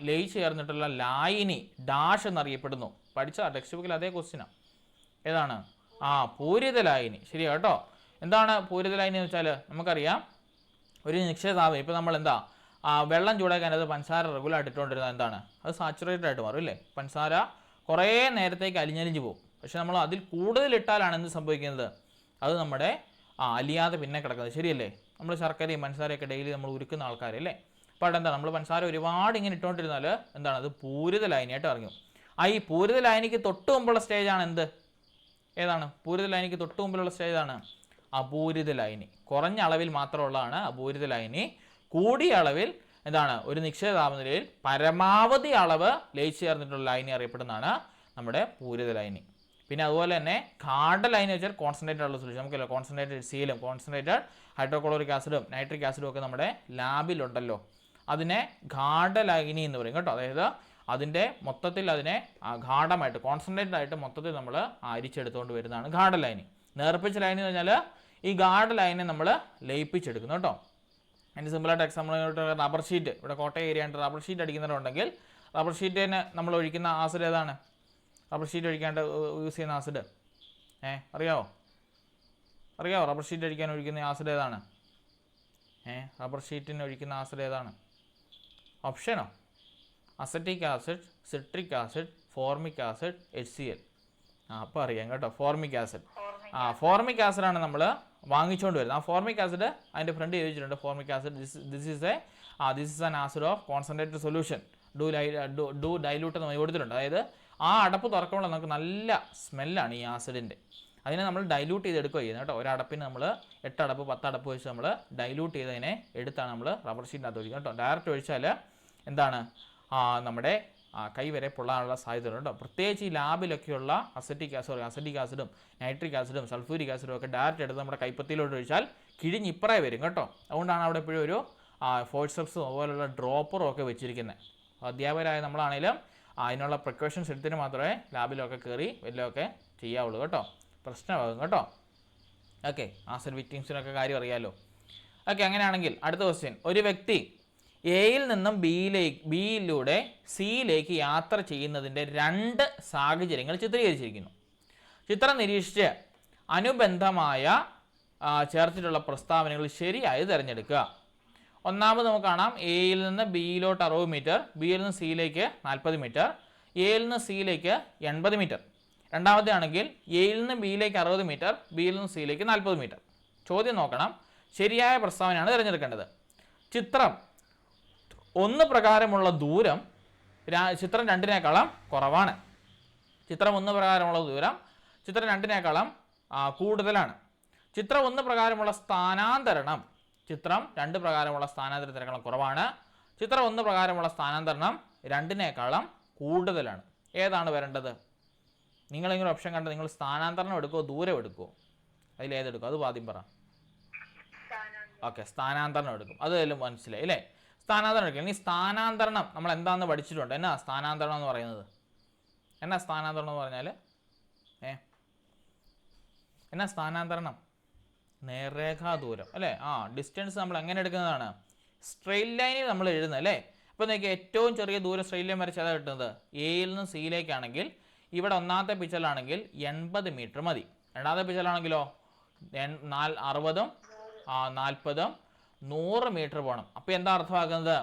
ലയിച്ചു ചേർന്നിട്ടുള്ള ലായിനി ഡാഷ് എന്നറിയപ്പെടുന്നു. പഠിച്ച ടെക്സ്റ്റ് ബുക്കിൽ അതേ ക്വസ്റ്റ്യനാണ്. ഏതാണ്? പൂരിത ലായിനി. ശരിയാ കേട്ടോ. എന്താണ് പൂരിത ലായിനി എന്ന് വെച്ചാൽ നമുക്കറിയാം, ഒരു നിശ്ചിത താപം, ഇപ്പോൾ നമ്മൾ എന്താ വെള്ളം ചൂടാക്കാൻ അത് പഞ്ചസാര റെഗുലർ ഇട്ടുകൊണ്ടിരുന്നത് എന്താണ്, അത് സാച്ചുറേറ്റഡ് ആയിട്ട് മാറും അല്ലേ. പഞ്ചസാര കുറേ നേരത്തേക്ക് അലിഞ്ഞലിഞ്ഞ് പോകും. പക്ഷെ നമ്മൾ അതിൽ കൂടുതൽ ഇട്ടാലാണ് എന്ത് സംഭവിക്കുന്നത്, അത് നമ്മുടെ അലിയാതെ പിന്നെ കിടക്കുന്നത്. ശരിയല്ലേ? നമ്മൾ ശർക്കരയും പഞ്ചസാരയൊക്കെ ഡെയിലി നമ്മൾ ഉരുക്കുന്ന ആൾക്കാരല്ലേ. അപ്പോൾ അവിടെ എന്താ, നമ്മൾ പഞ്ചസാര ഒരുപാട് ഇങ്ങനെ ഇട്ടുകൊണ്ടിരുന്നാൽ എന്താണ്, അത് പൂരിത ലായനിയായിട്ട് ഇറങ്ങും. ഈ പൂരിത ലായനിക്ക് തൊട്ട് മുമ്പുള്ള സ്റ്റേജാണ് എന്ത്, ഏതാണ്? പൂരിത ലായനിക്ക് തൊട്ട് മുമ്പിലുള്ള സ്റ്റേജാണ് അപൂരിത ലായനി. കുറഞ്ഞ അളവിൽ മാത്രമുള്ളതാണ് അപൂരിത ലായനി. കൂടിയ അളവിൽ എന്താണ്, ഒരു നിശ്ചിത താപനിലയിൽ പരമാവധി അളവ് ലയിച്ചു ചേർന്നിട്ടുള്ള ലായനി അറിയപ്പെടുന്നതാണ് നമ്മുടെ പൂരിത ലായനി. പിന്നെ അതുപോലെ തന്നെ ഗാഢ ലായനി വെച്ചാൽ കോൺസെൻട്രേറ്റഡ് ഉള്ള സൊല്യൂഷൻ, നമുക്കല്ലോ കോൺസെൻട്രേറ്റഡ് സീലും കോൺസെൻട്രേറ്റഡ് ഹൈഡ്രോക്ലോറിക് ആസിഡും നൈട്രിക് ആസിഡും ഒക്കെ നമ്മുടെ ലാബിലുണ്ടല്ലോ, അതിനെ ഗാഢ ലായനി എന്ന് പറയും കേട്ടോ. അതായത് അതിൻ്റെ മൊത്തത്തിൽ അതിനെ ഗാഢമായിട്ട് കോൺസെൻട്രേറ്റഡ് ആയിട്ട് മൊത്തത്തിൽ നമ്മൾ അരിച്ചെടുത്തുകൊണ്ട് വരുന്നതാണ് ഗാഢ ലായനി. നേർപ്പിച്ച ലായനി എന്ന് പറഞ്ഞാൽ ഈ ഗാഢ ലായനി നമ്മൾ ലയിപ്പിച്ചെടുക്കുന്നു കേട്ടോ. അതിൻ്റെ സിമ്പിളായിട്ട് എക്സാമ്പിൾ റബ്ബർ ഷീറ്റ്, ഇവിടെ കോട്ടയം ഏരിയ ആയിട്ട് റബ്ബർ ഷീറ്റ് അടിക്കുന്നവരുണ്ടെങ്കിൽ റബ്ബർ ഷീറ്റിന് നമ്മൾ ഒഴിക്കുന്ന ആസിഡ് ഏതാണ്? റബ്ബർ ഷീറ്റ് ഒഴിക്കാണ്ട് യൂസ് ചെയ്യുന്ന ആസിഡ് അറിയാവോ? റബ്ബർ ഷീറ്റ് അടിക്കാൻ ഒഴിക്കുന്ന ആസിഡ് ഏതാണ്? റബ്ബർ ഷീറ്റിന് ഒഴിക്കുന്ന ആസിഡ് ഏതാണ്? ഓപ്ഷനോ? Acetic acid, citric acid, formic acid, HCl. അപ്പോൾ അറിയാം കേട്ടോ, ഫോർമിക് ആസിഡ്. ഫോർമിക് ആസിഡാണ് നമ്മൾ വാങ്ങിച്ചുകൊണ്ട് വരുന്നത്. ആ ഫോർമിക് ആസിഡ് അതിൻ്റെ ഫ്രണ്ട് ചോദിച്ചിട്ടുണ്ട്, formic acid this is an acid of concentrated solution do dilute എന്ന് കൊടുത്തിട്ടുണ്ട്. അതായത് ആ അടപ്പ് തുറക്കുമ്പോൾ നമുക്ക് നല്ല സ്മെല്ലാണ് ഈ ആസിഡിൻ്റെ. അതിനെ നമ്മൾ ഡൈലൂട്ട് ചെയ്തെടുക്കുക ചെയ്യുന്നത് കേട്ടോ. ഒരടപ്പിന് നമ്മൾ 8 അടപ്പ് 10 അടപ്പ് വെച്ച് നമ്മൾ ഡൈലൂട്ട് ചെയ്തതിനെ എടുത്താണ് നമ്മൾ റബ്ബർ ഷീറ്റിനകത്ത് ഒഴിക്കുന്നത് കേട്ടോ. ഡയറക്റ്റ് ഒഴിച്ചാൽ എന്താണ്, നമ്മുടെ കൈ വരെ പൊള്ളാനുള്ള സാധ്യതയുണ്ട് കേട്ടോ. പ്രത്യേകിച്ച് ഈ ലാബിലൊക്കെയുള്ള അസറ്റിക് ആസിഡും നൈട്രിക് ആസിഡും സൾഫൂരിക് ആസിഡും ഒക്കെ ഡയറക്റ്റ് എടുത്ത് നമ്മുടെ കൈപ്പത്തിയിലോട്ട് ഒഴിച്ചാൽ കിഴിഞ്ഞിപ്പറേ വരും കേട്ടോ. അതുകൊണ്ടാണ് അവിടെ എപ്പോഴും ഒരു ഫോഴ്സെപ്സും അതുപോലുള്ള ഡ്രോപ്പറും ഒക്കെ വെച്ചിരിക്കുന്നത്. അധ്യാപകരായ നമ്മളാണെങ്കിലും അതിനുള്ള പ്രിക്കോഷൻസ് എടുത്തിട്ട് മാത്രമേ ലാബിലൊക്കെ കയറി വല്ലതൊക്കെ ചെയ്യാവുള്ളൂ കേട്ടോ. പ്രശ്നമാകും കേട്ടോ. ഓക്കെ, ആസിഡ് വിക്ടിംസിനൊക്കെ കാര്യം അറിയാമല്ലോ. ഓക്കെ, അങ്ങനെയാണെങ്കിൽ അടുത്ത ക്വസ്റ്റ്യൻ, ഒരു വ്യക്തി എയിൽ നിന്നും ബിയിലൂടെ സിയിലേക്ക് യാത്ര ചെയ്യുന്നതിൻ്റെ 2 സാഹചര്യങ്ങൾ ചിത്രീകരിച്ചിരിക്കുന്നു. ചിത്രം നിരീക്ഷിച്ച് അനുബന്ധമായ ചേർത്തിട്ടുള്ള പ്രസ്താവനകൾ ശരിയായി തിരഞ്ഞെടുക്കുക. ഒന്നാമത് നമുക്ക് കാണാം, എയിൽ നിന്ന് ബിയിലോട്ട് 60 മീറ്റർ, ബിയിൽ നിന്ന് സിയിലേക്ക് 40 മീറ്റർ, എയിൽ നിന്ന് സിയിലേക്ക് 80 മീറ്റർ. രണ്ടാമത്തെ ആണെങ്കിൽ എയിൽ നിന്ന് ബിയിലേക്ക് 60 മീറ്റർ, ബിയിൽ നിന്ന് സിയിലേക്ക് 40 മീറ്റർ. ചോദ്യം നോക്കണം, ശരിയായ പ്രസ്താവനയാണ് തിരഞ്ഞെടുക്കേണ്ടത്. ചിത്രം 1 പ്രകാരമുള്ള ദൂരം ചിത്രം 2-നേക്കാളും കുറവാണ്. ചിത്രം 1 പ്രകാരമുള്ള ദൂരം ചിത്രം 2-നേക്കാളും കൂടുതലാണ്. ചിത്രം 1 പ്രകാരമുള്ള സ്ഥാനാന്തരണം ചിത്രം 2 പ്രകാരമുള്ള സ്ഥാനാന്തരത്തിനേക്കാളും കുറവാണ്. ചിത്രം 1 പ്രകാരമുള്ള സ്ഥാനാന്തരണം 2-നേക്കാളും കൂടുതലാണ്. ഏതാണ് വരേണ്ടത്? നിങ്ങളിങ്ങനെ ഓപ്ഷൻ കണ്ട് നിങ്ങൾ സ്ഥാനാന്തരണം എടുക്കുമോ ദൂരം എടുക്കുമോ? അതിലേതെടുക്കും? അത് ആദ്യം പറ. ഓക്കെ, സ്ഥാനാന്തരണം എടുക്കും. അതെല്ലാം മനസ്സിലായി അല്ലേ? സ്ഥാനാന്തരണം എടുക്കും. ഇനി സ്ഥാനാന്തരണം നമ്മൾ എന്താണെന്ന് പഠിച്ചിട്ടുണ്ട്. എന്നാ സ്ഥാനാന്തരണം എന്ന് പറയുന്നത്? എന്നാ സ്ഥാനാന്തരണം എന്ന് പറഞ്ഞാൽ എന്നാ സ്ഥാനാന്തരണം? നേർരേഖാ ദൂരം അല്ലേ. ഡിസ്റ്റൻസ് നമ്മൾ എങ്ങനെ എടുക്കുന്നതാണ്, സ്ട്രെയിറ്റ് ലൈനിൽ നമ്മൾ എഴുതുന്നത് അല്ലേ. അപ്പോൾ നിങ്ങൾക്ക് ഏറ്റവും ചെറിയ ദൂരം സ്ട്രെയിറ്റ് ലൈൻ വരച്ച് അതാണ് കിട്ടുന്നത്. എയിൽ നിന്ന് സിയിലേക്കാണെങ്കിൽ ഇവിടെ ഒന്നാമത്തെ പിക്ചറിലാണെങ്കിൽ 80 മീറ്റർ മതി. രണ്ടാമത്തെ പിക്ചറിലാണെങ്കിലോ 60ഉം 40ഉം 100 മീറ്റർ പോകണം. അപ്പോൾ എന്താ അർത്ഥമാക്കുന്നത്,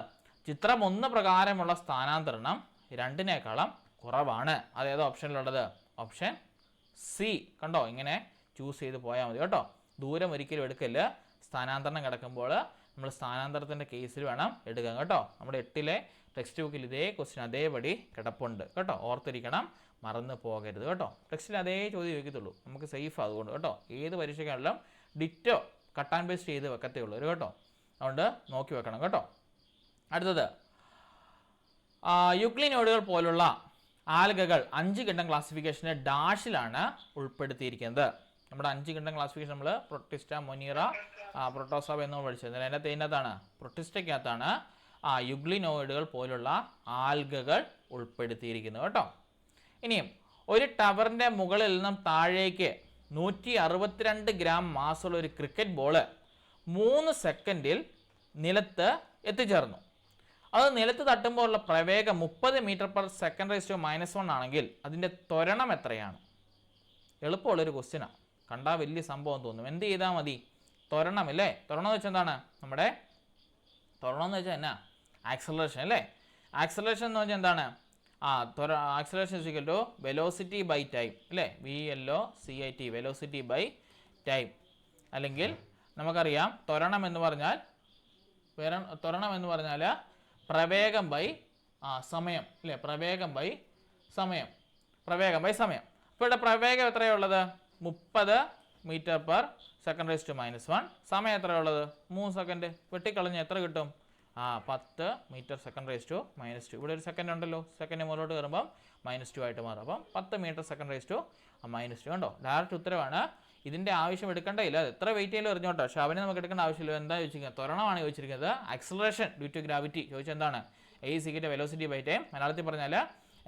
ചിത്രം 1 പ്രകാരമുള്ള സ്ഥാനാന്തരണം 2നേക്കാളും കുറവാണ്. അതേതോ ഓപ്ഷനിലുള്ളത്, ഓപ്ഷൻ സി. കണ്ടോ, ഇങ്ങനെ ചൂസ് ചെയ്ത് പോയാൽ മതി കേട്ടോ. ദൂരം ഒരിക്കലും എടുക്കല്. സ്ഥാനാന്തരണം കിടക്കുമ്പോൾ നമ്മൾ സ്ഥാനാന്തരത്തിൻ്റെ കേസിൽ വേണം എടുക്കാൻ കേട്ടോ. നമ്മുടെ 8ലെ ടെക്സ്റ്റ് ബുക്കിൽ ഇതേ ക്വസ്റ്റ്യൻ അതേപടി കിടപ്പുണ്ട് കേട്ടോ. ഓർത്തിരിക്കണം, മറന്നു പോകരുത് കേട്ടോ. ടെക്സ്റ്റിൽ അതേ ചോദ്യം ചോദിക്കത്തുള്ളൂ, നമുക്ക് സേഫ് അതുകൊണ്ട് കേട്ടോ. ഏത് പരീക്ഷയ്ക്കാണെങ്കിലും ഡിറ്റോ കട്ട് ആൻഡ് പേസ്റ്റ് ചെയ്ത് വെക്കത്തേ ഉള്ളൂ കേട്ടോ. അതുകൊണ്ട് നോക്കി വെക്കണം കേട്ടോ. അടുത്തത്, യുക്ലിനോയിഡുകൾ പോലുള്ള ആൽഗകൾ 5 ഘട്ടം ക്ലാസിഫിക്കേഷൻ്റെ ഡാഷിലാണ് ഉൾപ്പെടുത്തിയിരിക്കുന്നത്. നമ്മുടെ 5 ഘട്ടം ക്ലാസിഫിക്കേഷൻ നമ്മൾ പ്രൊട്ടിസ്റ്റ, മൊനീറ, പ്രോട്ടോസോവ എന്നിവ പഠിച്ചിരുന്നത്. അതിനകത്താണ് പ്രൊട്ടിസ്റ്റയ്ക്കകത്താണ് യുഗ്ലിനോയിഡുകൾ പോലുള്ള ആൽഗകൾ ഉൾപ്പെടുത്തിയിരിക്കുന്നത് കേട്ടോ. ഇനിയും ഒരു ടവറിൻ്റെ മുകളിൽ നിന്നും താഴേക്ക് 162 ഗ്രാം മാസുള്ള ഒരു ക്രിക്കറ്റ് ബോള് 3 സെക്കൻഡിൽ നിലത്ത് എത്തിച്ചേർന്നു. അത് നിലത്ത് തട്ടുമ്പോൾ ഉള്ള പ്രവേഗം 30 metre per second raise to -1 ആണെങ്കിൽ അതിൻ്റെ ത്വരണം എത്രയാണ്? എളുപ്പമുള്ളൊരു ക്വസ്റ്റ്യനാണ്, കണ്ടാൽ വലിയ സംഭവം തോന്നും. എന്ത് ചെയ്താൽ മതി, ത്വരണം അല്ലേ. ത്വരണം എന്ന് വെച്ചാൽ എന്താണ്, നമ്മുടെ ത്വരണം എന്ന് വെച്ചാൽ എന്നാ, ആക്സലറേഷൻ അല്ലേ. ആക്സലറേഷൻ എന്ന് വെച്ചാൽ എന്താണ്, acceleration equal to velocity by time അല്ലേ. VLOCIT, velocity by time. അല്ലെങ്കിൽ നമുക്കറിയാം ത്വരണം എന്ന് പറഞ്ഞാൽ പ്രവേഗം ബൈ സമയം അല്ലേ. പ്രവേഗം ബൈ സമയം. അപ്പോൾ ഇവിടെ പ്രവേഗം എത്രയുള്ളത്, 30 metre per second raise to -1. സമയം എത്രയുള്ളത്, 3 സെക്കൻഡ്. വെട്ടിക്കളഞ്ഞ് എത്ര കിട്ടും, 10 മീറ്റർ സെക്കൻഡ് റേസ് ടു -2. ഇവിടെ ഒരു സെക്കൻഡ് ഉണ്ടല്ലോ, സെക്കൻഡ് മുകളിലോട്ട് കയറുമ്പം -2 ആയിട്ട് മാറും. അപ്പം 10 മീറ്റർ സെക്കൻഡ് റേസ് ടു -2 കണ്ടോ. ഡയറക്റ്റ് ഉത്തരവാണ്. ഇതിൻ്റെ ആവശ്യം എടുക്കേണ്ടയില്ല, അത് എത്ര വെയിറ്റ് ചെയ്യലും എറിഞ്ഞോട്ടോ. പക്ഷേ അവനെ നമുക്ക് എടുക്കേണ്ട ആവശ്യമില്ല. എന്താ ചോദിച്ചിരിക്കുന്നത്, ത്വരണമാണ് ചോദിച്ചിരിക്കുന്നത്. ആക്സലറേഷൻ ഡ്യൂ ടു ഗ്രാവിറ്റി ചോദിച്ചാൽ എന്താണ്, A= വെലോസിറ്റി ബൈ ടൈം. മലയാളത്തിൽ പറഞ്ഞാൽ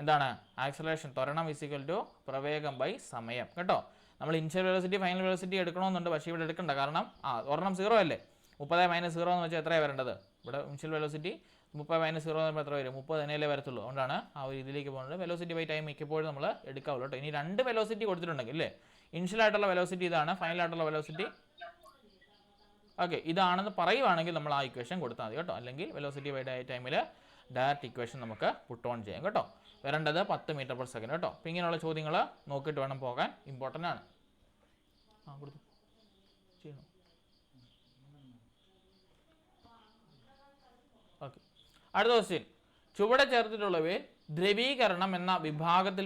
എന്താണ്, ആക്സലറേഷൻ ത്വരണം = പ്രവേഗം ബൈ സമയം കേട്ടോ. നമ്മൾ ഇനിഷ്യൽ വെലോസിറ്റി ഫൈനൽ വെലോസിറ്റി എടുക്കണമെന്നുണ്ട്, പക്ഷേ ഇവിടെ എടുക്കണ്ട. കാരണം ഒരെണ്ണം 0 അല്ലേ. 30 - 0 എന്ന് വെച്ചാൽ എത്രയാണ് വരേണ്ടത്, ഇവിടെ ഇനിഷ്യൽ വെലോസിറ്റി 30 - 0 എന്ന് പറയുമ്പോൾ എത്ര വരും, 30 തന്നെയല്ലേ വരത്തുള്ളൂ. അതുകൊണ്ടാണ് ആ ഒരു ഇതിലേക്ക് പോകുന്നത്. വെലോസിറ്റി ബൈ ടൈം മിക്കപ്പോഴും നമ്മൾ എടുക്കാവുള്ളൂ കേട്ടോ. ഇനി 2 വെലോസിറ്റി കൊടുത്തിട്ടുണ്ടെങ്കിൽ അല്ലേ, ഇനിഷ്യൽ ആയിട്ടുള്ള വെലോസിറ്റി ഇതാണ്, ഫൈനൽ ആയിട്ടുള്ള വെലോസിറ്റി ഓക്കെ ഇതാണെന്ന് പറയുവാണെങ്കിൽ നമ്മൾ ആ ഇക്വേഷൻ കൊടുത്താൽ മതി കേട്ടോ. അല്ലെങ്കിൽ വെലോസിറ്റി ബൈ ടൈമിൽ ഡയറക്റ്റ് ഇക്വേഷൻ നമുക്ക് പുട്ട് ഓൺ ചെയ്യാം കേട്ടോ. വരേണ്ടത് 10 മീറ്റർ പെർ സെക്കൻഡ് കേട്ടോ. അപ്പോൾ ഇങ്ങനെയുള്ള ചോദ്യങ്ങൾ നോക്കിയിട്ട് വേണം പോകാൻ, ഇമ്പോർട്ടൻ്റ് ആണ്. കൊടുത്തു ചെയ്യണം. ഓക്കെ, അടുത്ത ക്വസ്റ്റ്യൻ. ചുവടെ ചേർത്തിട്ടുള്ളവയിൽ ദ്രവീകരണം എന്ന വിഭാഗത്തിൽ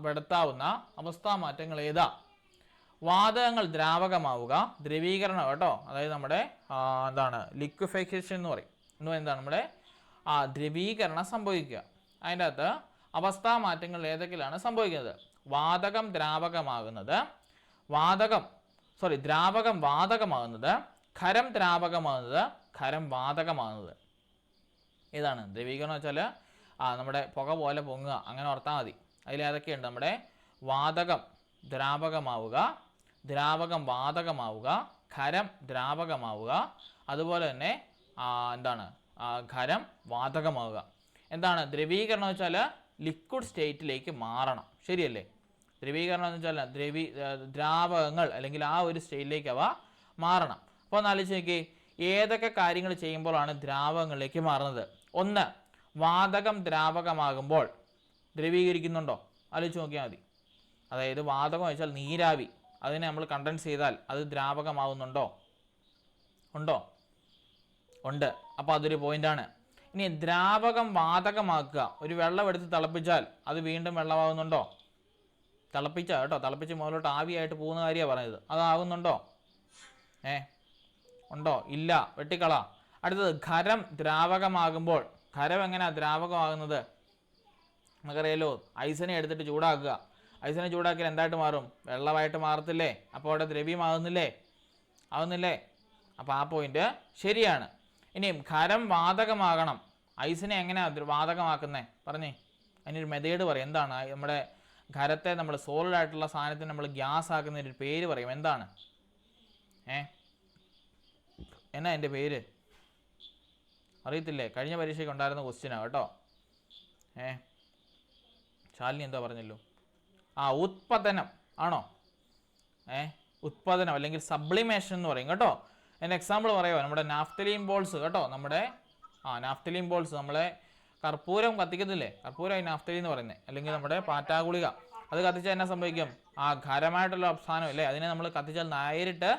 പെടുത്താവുന്ന അവസ്ഥാമാറ്റങ്ങൾ ഏതാ? വാതകങ്ങൾ ദ്രാവകമാവുക, ദ്രവീകരണം കേട്ടോ, അതായത് നമ്മുടെ എന്താണ് ലിക്വിഫിക്കേഷൻ എന്ന് പറയും. എന്താണ് നമ്മുടെ ദ്രവീകരണം സംഭവിക്കുക. അതിൻ്റെ അകത്ത് അവസ്ഥാമാറ്റങ്ങൾ ഏതൊക്കെയാണ് സംഭവിക്കുന്നത്? ദ്രാവകം വാതകമാകുന്നത്, ഖരം ദ്രാവകമാകുന്നത്, ഖരം വാതകമാകുന്നത്. ഏതാണ് ദ്രവീകരണം വെച്ചാൽ നമ്മുടെ പുക പോലെ പൊങ്ങുക, അങ്ങനെ ഓർത്താൽ മതി. അതിലേതൊക്കെയുണ്ട്, നമ്മുടെ വാതകം ദ്രാവകമാവുക, ദ്രാവകം വാതകമാവുക, ഖരം ദ്രാവകമാവുക, അതുപോലെ തന്നെ എന്താണ് ഖരം വാതകമാവുക. എന്താണ് ദ്രവീകരണം എന്ന് വെച്ചാൽ ലിക്വിഡ് സ്റ്റേറ്റിലേക്ക് മാറണം, ശരിയല്ലേ? ദ്രവീകരണം എന്ന് വെച്ചാൽ ദ്രാവകങ്ങൾ അല്ലെങ്കിൽ ആ ഒരു സ്റ്റേറ്റിലേക്ക് അവ മാറണം. അപ്പോൾ ഒന്ന് ആലോചിച്ച് നോക്കി, ഏതൊക്കെ കാര്യങ്ങൾ ചെയ്യുമ്പോഴാണ് ദ്രാവകങ്ങളിലേക്ക് മാറുന്നത്? ഒന്ന്, വാതകം ദ്രാവകമാകുമ്പോൾ ദ്രവീകരിക്കുന്നുണ്ടോ? ആലോചിച്ച് നോക്കിയാൽ മതി. അതായത് വാതകം വെച്ചാൽ നീരാവി, അതിനെ നമ്മൾ കണ്ടൻസ് ചെയ്താൽ അത് ദ്രാവകമാവുന്നുണ്ടോ? ഉണ്ട്. അപ്പോൾ അതൊരു പോയിൻ്റാണ്. ഇനി ദ്രാവകം വാതകമാക്കുക, ഒരു വെള്ളം എടുത്ത് തിളപ്പിച്ചാൽ അത് വീണ്ടും വെള്ളമാകുന്നുണ്ടോ? തിളപ്പിച്ച് മുകളിലോട്ട് ആവിയായിട്ട് പോകുന്ന കാര്യമാണ് പറഞ്ഞത്. അതാകുന്നുണ്ടോ? ഉണ്ടോ? ഇല്ല, വെട്ടിക്കള. അടുത്തത് ഖരം ദ്രാവകമാകുമ്പോൾ, ഖരം എങ്ങനെയാണ് ദ്രാവകമാകുന്നത്? നമുക്കറിയാലോ, ഐസിനെ എടുത്തിട്ട് ചൂടാക്കുക, ഐസിനെ ചൂടാക്കിയാൽ എന്തായിട്ട് മാറും? വെള്ളമായിട്ട് മാറത്തില്ലേ? അപ്പോൾ അവിടെ ദ്രവ്യമാകുന്നില്ലേ? അപ്പോൾ ആ പോയിന്റ് ശരിയാണ്. ഇനിയും ഖരം വാതകമാകണം, ഐസിനെ എങ്ങനെയാണ് വാതകമാക്കുന്നത് പറഞ്ഞേ? അതിനൊരു മെത്തേഡ് പറയും. എന്താണ്? നമ്മുടെ ഖരത്തെ നമ്മൾ സോളിഡ് ആയിട്ടുള്ള സാധനത്തിന് നമ്മൾ ഗ്യാസ് ആക്കുന്നതിന് പേര് പറയും. എന്താണ്? എന്നാ എൻ്റെ പേര് അറിയത്തില്ലേ? കഴിഞ്ഞ പരീക്ഷയ്ക്ക് ഉണ്ടായിരുന്ന ക്വസ്റ്റ്യനാണ് കേട്ടോ. ശാലിനി എന്താ പറഞ്ഞല്ലോ? ഉത്പതനം ആണോ? ഉത്പാദനം അല്ലെങ്കിൽ സബ്ലിമേഷൻ എന്ന് പറയും കേട്ടോ. എൻ്റെ എക്സാമ്പിൾ പറയുമോ? നമ്മുടെ നാഫ്തലീൻ ബോൾസ് കേട്ടോ. നമ്മുടെ നാഫ്തലീൻ ബോൾസ്, നമ്മളെ കർപ്പൂരം കത്തിക്കത്തില്ലേ? കർപ്പൂരം ഈ നാഫ്തലീൻ എന്ന് പറയുന്നത്, അല്ലെങ്കിൽ നമ്മുടെ പാറ്റാഗുളിക. അത് കത്തിച്ചാൽ എന്നാ സംഭവിക്കും? ഖരമായിട്ടുള്ള അവസാനം അല്ലേ, അതിനെ നമ്മൾ കത്തിച്ചാൽ നേരിട്ട്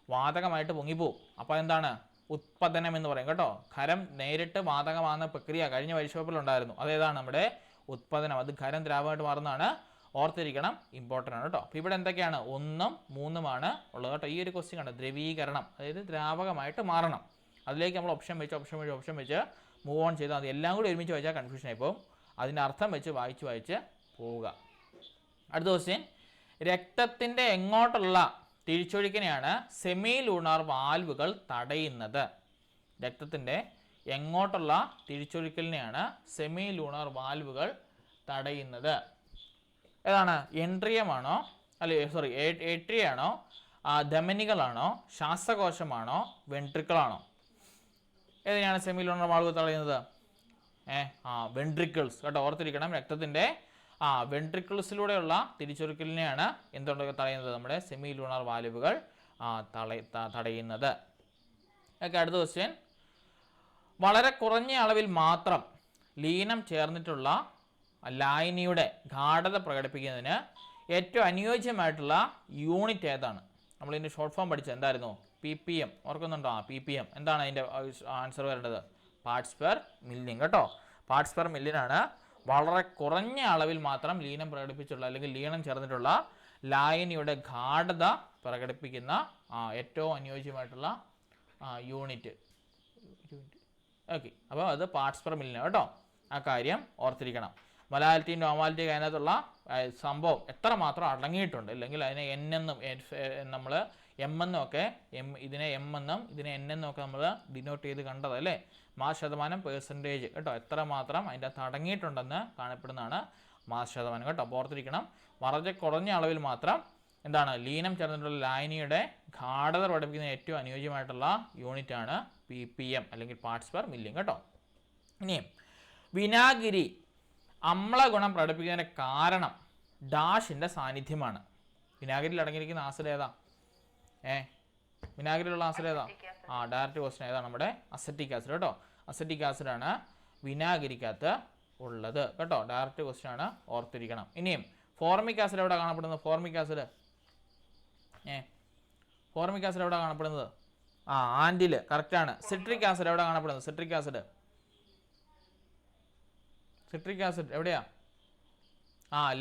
വാതകമായിട്ട് പൊങ്ങിപ്പോവും. അപ്പോൾ എന്താണ്? ഉത്പതനം എന്ന് പറയും കേട്ടോ. ഖരം നേരിട്ട് വാതകമാകുന്ന പ്രക്രിയ കഴിഞ്ഞ പരീക്ഷാപേപ്പറിലുണ്ടായിരുന്നു. അതേതാണ്? നമ്മുടെ ഉത്പതനം. അത് ഖരം ദ്രാവകമായിട്ട് മാറുന്നതാണ്. ഓർത്തിരിക്കണം, ഇമ്പോർട്ടൻ്റ് ആണ് കേട്ടോ. അപ്പോൾ ഇവിടെ എന്തൊക്കെയാണ്? 1ഉം 3ഉമാണ് ഉള്ളത് കേട്ടോ. ഈ ഒരു ക്വസ്റ്റ്യൻ കണ്ടോ, ദ്രവീകരണം, അതായത് ദ്രാവകമായിട്ട് മാറണം. അതിലേക്ക് നമ്മൾ ഓപ്ഷൻ വെച്ച് മൂവ് ഓൺ ചെയ്താൽ മതി. എല്ലാം കൂടി ഒരുമിച്ച് വായിച്ചാൽ കൺഫ്യൂഷൻ ആയിപ്പോവും. അതിൻ്റെ അർത്ഥം വെച്ച് വായിച്ച് പോവുക. അടുത്ത ക്വസ്റ്റ്യൻ, രക്തത്തിൻ്റെ എങ്ങോട്ടുള്ള തിരിച്ചൊഴുക്കിനെയാണ് സെമി ലൂണാർ വാൽവുകൾ തടയുന്നത്? രക്തത്തിൻ്റെ എങ്ങോട്ടുള്ള തിരിച്ചൊഴുക്കലിനെയാണ് സെമി ലൂണാർ വാൽവുകൾ തടയുന്നത്? ഏതാണ്? എൻട്രിയമാണോ, ഏട്രിയാണോ, ധമനികളാണോ, ശ്വാസകോശമാണോ, വെൻട്രിക്കിളാണോ? ഏതിനെയാണ് സെമി ലൂണാർ വാൽവ് തടയുന്നത്? വെൻട്രിക്കിൾസ് കേട്ടോ. ഓർത്തിരിക്കണം, രക്തത്തിൻ്റെ വെൻട്രിക്കിൾസിലൂടെയുള്ള തിരിച്ചൊഴുക്കലിനെയാണ് എന്തുകൊണ്ട് തടയുന്നത്? നമ്മുടെ സെമി ലൂണാർ വാൽവുകൾ തടയുന്നത്. ഓക്കെ, അടുത്ത ക്വസ്റ്റ്യൻ, വളരെ കുറഞ്ഞ അളവിൽ മാത്രം ലീനം ചേർന്നിട്ടുള്ള ലായനിയുടെ ഗാഢത പ്രകടിപ്പിക്കുന്നതിന് ഏറ്റവും അനുയോജ്യമായിട്ടുള്ള യൂണിറ്റ് ഏതാണ്? നമ്മളിതിൻ്റെ ഷോർട്ട് ഫോം പഠിച്ചത് എന്തായിരുന്നു? PPM. ഓർക്കുന്നുണ്ടോ? PPM. എന്താണ് അതിൻ്റെ ആൻസർ വരേണ്ടത്? പാർട്സ് പെർ മില്യൺ കേട്ടോ. പാർട്സ് പെർ മില്യനാണ് വളരെ കുറഞ്ഞ അളവിൽ മാത്രം ലീനം പ്രകടിപ്പിച്ചുള്ള അല്ലെങ്കിൽ ലീനം ചേർന്നിട്ടുള്ള ലായനിയുടെ ഗാഢത പ്രകടിപ്പിക്കുന്ന ഏറ്റവും അനുയോജ്യമായിട്ടുള്ള യൂണിറ്റ്. ഓക്കെ, അപ്പോൾ അത് പാർട്സ് പെർ മില്യൺ കേട്ടോ. ആ കാര്യം ഓർത്തിരിക്കണം. മൊലാലിറ്റി നോർമാലിറ്റി അതിനകത്തുള്ള സംഭവം എത്രമാത്രം അടങ്ങിയിട്ടുണ്ട്, അല്ലെങ്കിൽ അതിനെ എന്നെന്നും നമ്മൾ എമ്മെന്നും ഒക്കെ ഇതിനെ എമ്മെന്നും ഇതിനെ എന്നെന്നും ഒക്കെ നമ്മൾ ഡിനോട്ട് ചെയ്ത് കണ്ടത് അല്ലേ? മാസ് ശതമാനം, പെർസെൻറ്റേജ് കേട്ടോ. എത്രമാത്രം അതിൻ്റെ അകത്ത് അടങ്ങിയിട്ടുണ്ടെന്ന് കാണപ്പെടുന്നതാണ് മാസ് ശതമാനം കേട്ടോ. അപ്പോൾ ഓർത്തിരിക്കണം, വളരെ കുറഞ്ഞ അളവിൽ മാത്രം എന്താണ് ലീനം ചേർന്നിട്ടുള്ള ലായനിയുടെ ഗാഢത പ്രകടിപ്പിക്കുന്ന ഏറ്റവും അനുയോജ്യമായിട്ടുള്ള യൂണിറ്റാണ് PPM അല്ലെങ്കിൽ പാർട്സ് പെർ മില്യൺ കേട്ടോ. ഇനിയും വിനാഗിരി അമ്ലഗുണം പ്രകടിപ്പിക്കുന്നതിൻ്റെ കാരണം ഡാഷിൻ്റെ സാന്നിധ്യമാണ്. വിനാഗിരിയിൽ അടങ്ങിയിരിക്കുന്ന ആസിഡ് ഏതാ? വിനാഗിരിയിലുള്ള ആസിഡ് ഏതാ? ഡയറക്റ്റ് ക്വസ്റ്റ്യൻ ഏതാണ്? നമ്മുടെ അസറ്റിക് ആസിഡ് കേട്ടോ. അസറ്റിക് ആസിഡാണ് വിനാഗിരിക്കകത്ത് ഉള്ളത് കേട്ടോ. ഡയറക്റ്റ് ക്വസ്റ്റ്യൻ ആണ്, ഓർത്തിരിക്കണം. ഇനിയും ഫോർമിക് ആസിഡ് എവിടെ കാണപ്പെടുന്നത്? ഫോർമിക് ആസിഡ് എവിടെ കാണപ്പെടുന്നത്? ആൻറ്റിൽ, കറക്റ്റാണ്. സിട്രിക് ആസിഡ് എവിടെ കാണപ്പെടുന്നത്? സിട്രിക് ആസിഡ് എവിടെയാ?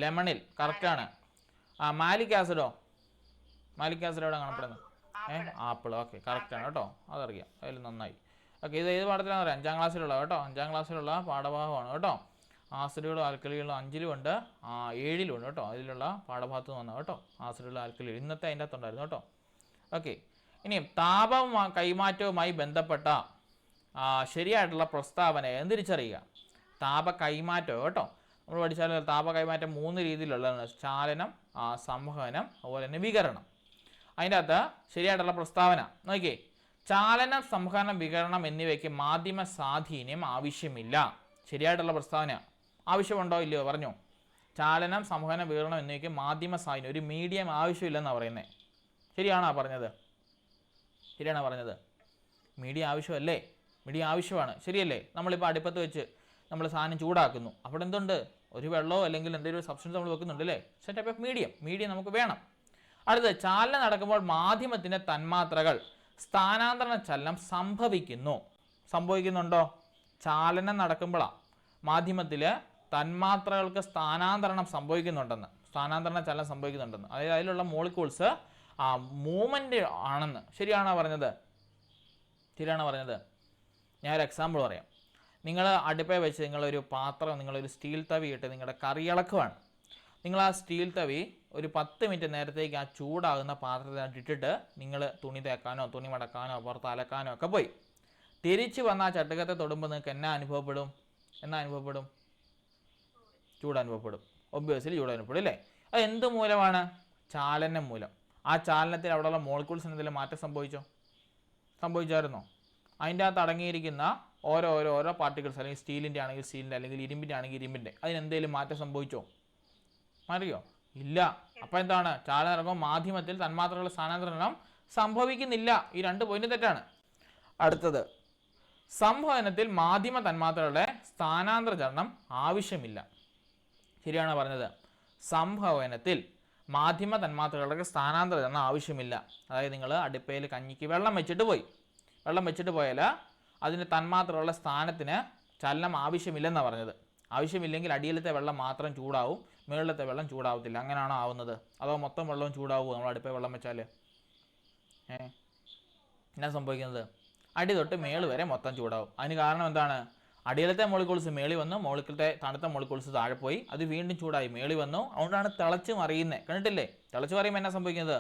ലെമണിൽ, കറക്റ്റാണ്. മാലിക് ആസിഡോ? മാലിക് ആസിഡ് എവിടെ കാണപ്പെടുന്നത്? ആപ്പിൾ. ഓക്കെ, കറക്റ്റാണ് കേട്ടോ. അതറിയാം, അതിൽ നന്നായി. ഓക്കെ, ഇത് ഏത് പാഠത്തിലാണെന്ന് അറിയാം? 5ാം ക്ലാസ്സിലുള്ള കേട്ടോ. 5ാം ക്ലാസ്സിലുള്ള പാഠഭാഗമാണ് കേട്ടോ. ആസിഡുകളും ആൽക്കലികളും 5ലും ഉണ്ട്, 7ലും ഉണ്ട് കേട്ടോ. അതിലുള്ള പാഠഭാഗത്ത് വന്നത് കേട്ടോ. ആസിഡുകളും ആൽക്കലികളും ഇന്നത്തെ അതിൻ്റെ അകത്തുണ്ടായിരുന്നു കേട്ടോ. ഓക്കെ, ഇനിയും താപ കൈമാറ്റവുമായി ബന്ധപ്പെട്ട ശരിയായിട്ടുള്ള പ്രസ്താവന തിരിച്ചറിയുക. താപ കൈമാറ്റം കേട്ടോ. നമ്മൾ പഠിച്ചാൽ താപ കൈമാറ്റം 3 രീതിയിലുള്ളതാണ്: ചാലനം, സംവഹനം, അതുപോലെ തന്നെ വികരണം. അതിൻ്റെ അകത്ത് ശരിയായിട്ടുള്ള പ്രസ്താവന നോക്കിയേ. ചാലനം, സംവഹനം, വികരണം എന്നിവയ്ക്ക് മാധ്യമ സ്വാധീനം ആവശ്യമില്ല. ശരിയായിട്ടുള്ള പ്രസ്താവന. ആവശ്യമുണ്ടോ ഇല്ലയോ? പറഞ്ഞോ. ചാലനം, സംവഹനം, വികരണം എന്നിവയ്ക്ക് മാധ്യമ സ്വാധീനം, ഒരു മീഡിയം ആവശ്യമില്ലെന്നാണ് പറയുന്നത്. ശരിയാണോ പറഞ്ഞത്? മീഡിയം ആവശ്യമല്ലേ? മീഡിയം ആവശ്യമാണ്, ശരിയല്ലേ? നമ്മളിപ്പോൾ അടുപ്പത്ത് വെച്ച് നമ്മൾ സാധനം ചൂടാക്കുന്നു. അവിടെ എന്തുണ്ട്? ഒരു വെള്ളമോ അല്ലെങ്കിൽ എന്തെങ്കിലും ഒരു സബ്സ്റ്റൻസ് നമ്മൾ വെക്കുന്നുണ്ട് അല്ലേ? സെറ്റപ്പ് ഓഫ് മീഡിയം നമുക്ക് വേണം. അടുത്ത്, ചാലനം നടക്കുമ്പോൾ മാധ്യമത്തിൻ്റെ തന്മാത്രകൾ സ്ഥാനാന്തരണ ചലനം സംഭവിക്കുന്നുണ്ടോ? ചാലനം നടക്കുമ്പോഴാണ് മാധ്യമത്തിൽ തന്മാത്രകൾക്ക് സ്ഥാനാന്തരണ ചലനം സംഭവിക്കുന്നുണ്ടെന്ന്. അതായത് അതിലുള്ള മോളിക്യൂൾസ് മൂവ്മെൻറ്റ് ആണെന്ന്. ശരിയാണോ പറഞ്ഞത്? ഞാനൊരു എക്സാമ്പിൾ പറയാം. നിങ്ങൾ അടുപ്പേ വെച്ച് നിങ്ങളൊരു പാത്രം, നിങ്ങളൊരു സ്റ്റീൽ തവി ഇട്ട് നിങ്ങളുടെ കറി ഇളക്കുവാണ്. നിങ്ങൾ ആ സ്റ്റീൽ തവി ഒരു 10 മിനിറ്റ് നേരത്തേക്ക് ആ ചൂടാകുന്ന പാത്രത്തിനകത്ത് ഇട്ടിട്ട് നിങ്ങൾ തുണി തേക്കാനോ തുണി മടക്കാനോ പുറത്ത് അലക്കാനോ ഒക്കെ പോയി. തിരിച്ച് വന്ന ആ ചട്ടുകത്തെ തൊടുമ്പോൾ നിങ്ങൾക്ക് എന്നാ അനുഭവപ്പെടും? ചൂട് അനുഭവപ്പെടും. ഒബ്വിയസ്ലി ചൂട് അനുഭവപ്പെടും അല്ലേ? അത് എന്ത് മൂലമാണ്? ചാലനം മൂലം. ആ ചാലനത്തിൽ അവിടെയുള്ള മോളിക്യൂൾസിന് എന്തെങ്കിലും മാറ്റം സംഭവിച്ചായിരുന്നോ? അതിൻ്റെ അകത്ത് അടങ്ങിയിരിക്കുന്ന ഓരോ പാർട്ടിക്കിൾസ്, അല്ലെങ്കിൽ സ്റ്റീലിൻ്റെ ആണെങ്കിൽ സ്റ്റീലിൻ്റെ, അല്ലെങ്കിൽ ഇരുമ്പിൻ്റെ ആണെങ്കിൽ ഇരുമ്പിൻ്റെ, അതിനെന്തെങ്കിലും മാറ്റം സംഭവിച്ചോ? മാറിയോ? ഇല്ല. അപ്പോൾ എന്താണ്? ചാലനം നടക്കുമ്പോൾ മാധ്യമത്തിൽ തന്മാത്രകളുടെ സ്ഥാനാന്തരണം സംഭവിക്കുന്നില്ല. ഈ 2 പോയിന്റ് തെറ്റാണ്. അടുത്തത്, സംവഹനത്തിൽ മാധ്യമ തന്മാത്രകളുടെ സ്ഥാനാന്തര ചലനം ആവശ്യമില്ല. ശരിയാണോ പറഞ്ഞത്? സംഭവനത്തിൽ മാധ്യമ തന്മാത്രകളുടെ സ്ഥാനാന്തര ചലനം ആവശ്യമില്ല. അതായത് നിങ്ങൾ അടുപ്പയിൽ കഞ്ഞിക്ക് വെള്ളം വെച്ചിട്ട് പോയാൽ അതിൻ്റെ തന്മാത്രകളുടെ സ്ഥാനത്തിന് ചലനം ആവശ്യമില്ലെന്നാണ് പറഞ്ഞത്. ആവശ്യമില്ലെങ്കിൽ അടിയിലത്തെ വെള്ളം മാത്രം ചൂടാവും, മുകളിലത്തെ വെള്ളം ചൂടാവത്തില്ല. അങ്ങനെയാണോ ആവുന്നത്? അതോ മൊത്തം വെള്ളവും ചൂടാവുമോ നമ്മൾ അടുപ്പയിൽ വെള്ളം വെച്ചാൽ? എന്നാ സംഭവിക്കുന്നത്? അടി തൊട്ട് മേള് വരെ മൊത്തം ചൂടാവും. അതിന് കാരണം എന്താണ്? അടിയിലത്തെ മോളിക്യൂൾസ് മേളി വന്നു, മുകളിലത്തെ തണുത്ത മോളിക്യൂൾസ് താഴെ പോയി, അത് വീണ്ടും ചൂടായി മേളി വന്നു. അതുകൊണ്ടാണ് തിളച്ച് മറിയുന്നത്. കണ്ടിട്ടില്ലേ? തിളച്ച് മറിയുമ്പോൾ എന്നാ സംഭവിക്കുന്നത്?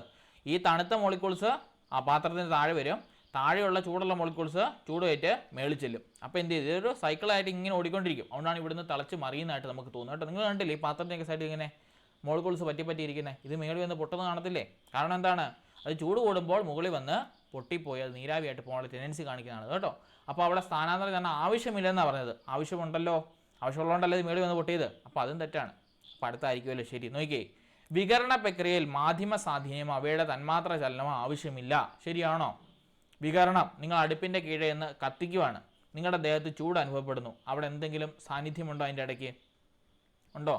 ഈ തണുത്ത മോളിക്യൂൾസ് ആ പാത്രത്തിന് താഴെ വരും, താഴെയുള്ള ചൂടുള്ള മോളിക്യൂൾസ് ചൂടുകയറ്റ് മേളിൽ ചെല്ലും. അപ്പോൾ എന്ത് ചെയ്യും? ഇതൊരു സൈക്കിളായിട്ട് ഇങ്ങനെ ഓടിക്കൊണ്ടിരിക്കും. അതുകൊണ്ടാണ് ഇവിടുന്ന് തിളച്ച് മറിയുന്നതായിട്ട് നമുക്ക് തോന്നുന്നത് കേട്ടോ. നിങ്ങൾ കണ്ടില്ലേ ഈ പാത്രത്തിൻ്റെ സൈഡിൽ ഇങ്ങനെ മോളിക്യൂൾസ് പറ്റിയിരിക്കുന്നത്? ഇത് മേളിൽ വന്ന് പൊട്ടുന്നത് കാണത്തില്ലേ? കാരണം എന്താണ്? അത് ചൂട് കൂടുമ്പോൾ മുകളിൽ വന്ന് പൊട്ടിപ്പോയി അത് നീരാവിയായിട്ട് പോകാനുള്ള ടെൻഡൻസി കാണിക്കുന്നതാണ് കേട്ടോ. അപ്പോൾ അവിടെ സ്ഥാനാന്തരം ചലനം ആവശ്യമില്ലെന്നാണ് പറഞ്ഞത്. ആവശ്യമുണ്ടല്ലോ, ആവശ്യമുള്ളതുകൊണ്ടല്ലേ ഇത് മേളിൽ വന്ന് പൊട്ടിയത്. അപ്പോൾ അതും തെറ്റാണ്. അപ്പോൾ അടുത്തായിരിക്കുമല്ലോ ശരി. നോക്കിയേ, വികരണ പ്രക്രിയയിൽ മാധ്യമ സാധീനമോ അവയുടെ തന്മാത്ര ചലനമോ ആവശ്യമില്ല. ശരിയാണോ? വികരണം, നിങ്ങൾ അടുപ്പിൻ്റെ കീഴെ നിന്ന് കത്തിക്കുവാണ്, നിങ്ങളുടെ ദേഹത്ത് ചൂട് അനുഭവപ്പെടുന്നു. അവിടെ എന്തെങ്കിലും സാന്നിധ്യമുണ്ടോ? അതിൻ്റെ ഇടയ്ക്ക് ഉണ്ടോ?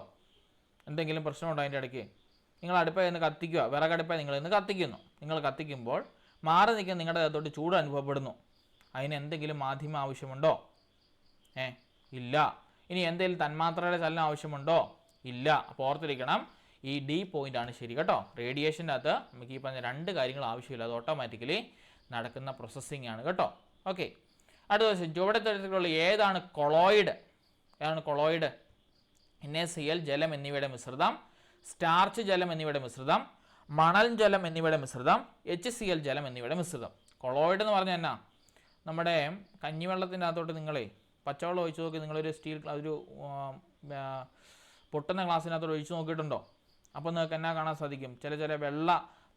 എന്തെങ്കിലും പ്രശ്നമുണ്ടോ അതിൻ്റെ ഇടയ്ക്ക്? നിങ്ങൾ അടുപ്പിൽ നിന്ന് കത്തിക്കുക, വിറകടുപ്പിൽ നിങ്ങൾ ഇന്ന് കത്തിക്കുന്നു. നിങ്ങൾ കത്തിക്കുമ്പോൾ മാറി നിൽക്കുന്ന നിങ്ങളുടെ ദേഹത്തോട്ട് ചൂട് അനുഭവപ്പെടുന്നു. അതിന് എന്തെങ്കിലും മാധ്യമം ആവശ്യമുണ്ടോ? ഇല്ല. ഇനി എന്തെങ്കിലും തന്മാത്രയുടെ ചലനം ആവശ്യമുണ്ടോ? ഇല്ല. അപ്പോൾ ഓർത്തിരിക്കണം, ഈ ഡി പോയിൻ്റാണ് ശരി കേട്ടോ. റേഡിയേഷൻ്റെ അകത്ത് നമുക്ക് ഈ പറഞ്ഞ 2 കാര്യങ്ങൾ ആവശ്യമില്ല. അത് ഓട്ടോമാറ്റിക്കലി നടക്കുന്ന പ്രോസസ്സിംഗ് ആണ് കേട്ടോ. ഓക്കെ, അടുത്ത ദിവസം ചുവടെ തരത്തിലുള്ള ഏതാണ് കൊളോയിഡ്? NaCl ജലം എന്നിവയുടെ മിശ്രിതം, സ്റ്റാർച്ച് ജലം എന്നിവയുടെ മിശ്രിതം, മണൽ ജലം എന്നിവയുടെ മിശ്രിതം, HCl ജലം എന്നിവയുടെ മിശ്രിതം. കൊളോയിഡ് എന്ന് പറഞ്ഞാൽ എന്നാ? നമ്മുടെ കഞ്ഞിവെള്ളത്തിൻ്റെ അകത്തോട്ട് നിങ്ങളെ പച്ചവെള്ളം ഒഴിച്ച് നോക്കി, നിങ്ങളൊരു പൊട്ടുന്ന ഗ്ലാസ്സിനകത്തോട്ട് ഒഴിച്ച് നോക്കിയിട്ടുണ്ടോ? അപ്പോൾ നിങ്ങൾക്ക് എന്നാ കാണാൻ സാധിക്കും? ചില വെള്ള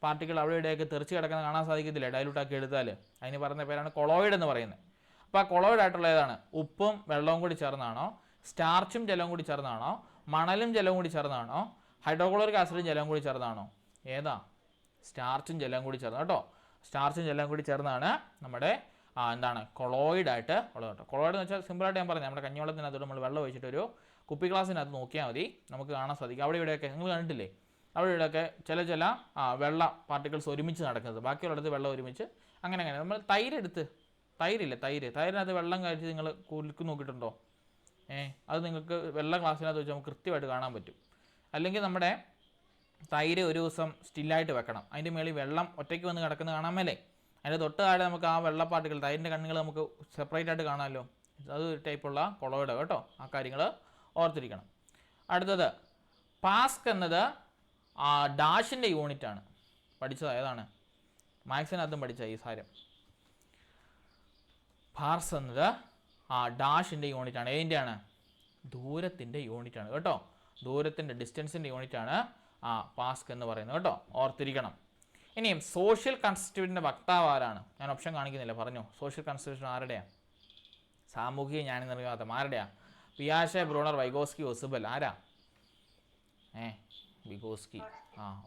പാർട്ടികൾ അവിടെ ഇവിടെയൊക്കെ തെറിച്ച് കിടക്കുന്ന കാണാൻ സാധിക്കത്തില്ലേ? ഡൈലൂട്ടാക്കി എടുത്താൽ. അതിന് പറയുന്ന പേരാണ് കൊളോയിഡ് എന്ന് പറയുന്നത്. അപ്പോൾ ആ കൊളോയിഡ് ആയിട്ടുള്ള ഏതാണ്? ഉപ്പും വെള്ളവും കൂടി ചേർന്നാണോ? സ്റ്റാർച്ചും ജലവും കൂടി ചേർന്നാണോ? മണലും ജലവും കൂടി ചേർന്നാണോ? ഹൈഡ്രോക്ലോറിക് ആസിഡും ജലവും കൂടി ചേർന്നാണോ? ഏതാ? സ്റ്റാർച്ചും ജലവും കൂടി ചേർന്ന് കേട്ടോ. സ്റ്റാർച്ചും ജലവും കൂടി ചേർന്നാണ് നമ്മുടെ എന്താണ് കൊളോയിഡ് ആയിട്ട് ഉള്ളത് കേട്ടോ. കൊളോയിഡ് എന്ന് വെച്ചാൽ സിമ്പിളായിട്ട് ഞാൻ പറഞ്ഞു, നമ്മുടെ കഞ്ഞിവെള്ളത്തിനകത്തോട്ട് നമ്മൾ വെള്ളം ഒഴിച്ചിട്ട് ഒരു കുപ്പി ഗ്ലാസ്സിനകത്ത് നോക്കിയാൽ മതി, നമുക്ക് കാണാൻ സാധിക്കും. അവിടെ ഇവിടെയൊക്കെ നിങ്ങൾ കണ്ടിട്ടില്ലേ? അവിടെ ഇവിടെയൊക്കെ ചില വെള്ള പാർട്ടിക്കിൾസ് ഒരുമിച്ച് നടക്കുന്നത്, ബാക്കിയുള്ളിടത്ത് വെള്ളം ഒരുമിച്ച് അങ്ങനെ. നമ്മൾ തൈരിനകത്ത് വെള്ളം കഴിച്ച് നിങ്ങൾ കുലുക്ക് നോക്കിയിട്ടുണ്ടോ? അത് നിങ്ങൾക്ക് വെള്ള ഗ്ലാസ്സിനകത്ത് വെച്ച് നമുക്ക് കൃത്യമായിട്ട് കാണാൻ പറ്റും. അല്ലെങ്കിൽ നമ്മുടെ തൈര് ഒരു ദിവസം സ്റ്റില്ലായിട്ട് വെക്കണം, അതിൻ്റെ മേളിൽ വെള്ളം ഒറ്റയ്ക്ക് വന്ന് കിടക്കുന്നത് കാണാൻ മേലേ. അതിൻ്റെ തൊട്ട് താഴെ നമുക്ക് ആ വെള്ള പാർട്ടികൾ, തൈരിൻ്റെ കണ്ണുകൾ നമുക്ക് സെപ്പറേറ്റ് ആയിട്ട് കാണാമല്ലോ. അത് ഒരു ടൈപ്പുള്ള കൊളോയിഡ് കേട്ടോ. ആ കാര്യങ്ങൾ ഓർത്തിരിക്കണം. അടുത്തത്, പാസ്ക് എന്നത് ഡാഷിൻ്റെ യൂണിറ്റാണ്. പഠിച്ചത് ഏതാണ്? മാത്സിനകത്തും പഠിച്ച ഈ സാരം. പാർസ് എന്നത് ഡാഷിൻ്റെ യൂണിറ്റാണ്. ഏതിൻ്റെയാണ്? ദൂരത്തിൻ്റെ യൂണിറ്റാണ് കേട്ടോ. ദൂരത്തിൻ്റെ ഡിസ്റ്റൻസിൻ്റെ യൂണിറ്റാണ് പാസ്ക് എന്ന് പറയുന്നത് കേട്ടോ. ഓർത്തിരിക്കണം. ഇനിയും സോഷ്യൽ കൺസ്റ്റിറ്റ്യൂഷൻ്റെ വക്താവ് ആരാണ്? ഞാൻ ഓപ്ഷൻ കാണിക്കുന്നില്ല, പറഞ്ഞു. സോഷ്യൽ കൺസ്റ്റിറ്റ്യൂഷൻ ആരുടെയാണ്? സാമൂഹിക ജ്ഞാനനിർവാഹം ആരുടെയാണ്? പിയാഷെ, ബ്രൂണർ, വൈഗോസ്കി, ഒസുബൽ. ആരാ? വിഗോസ്കി.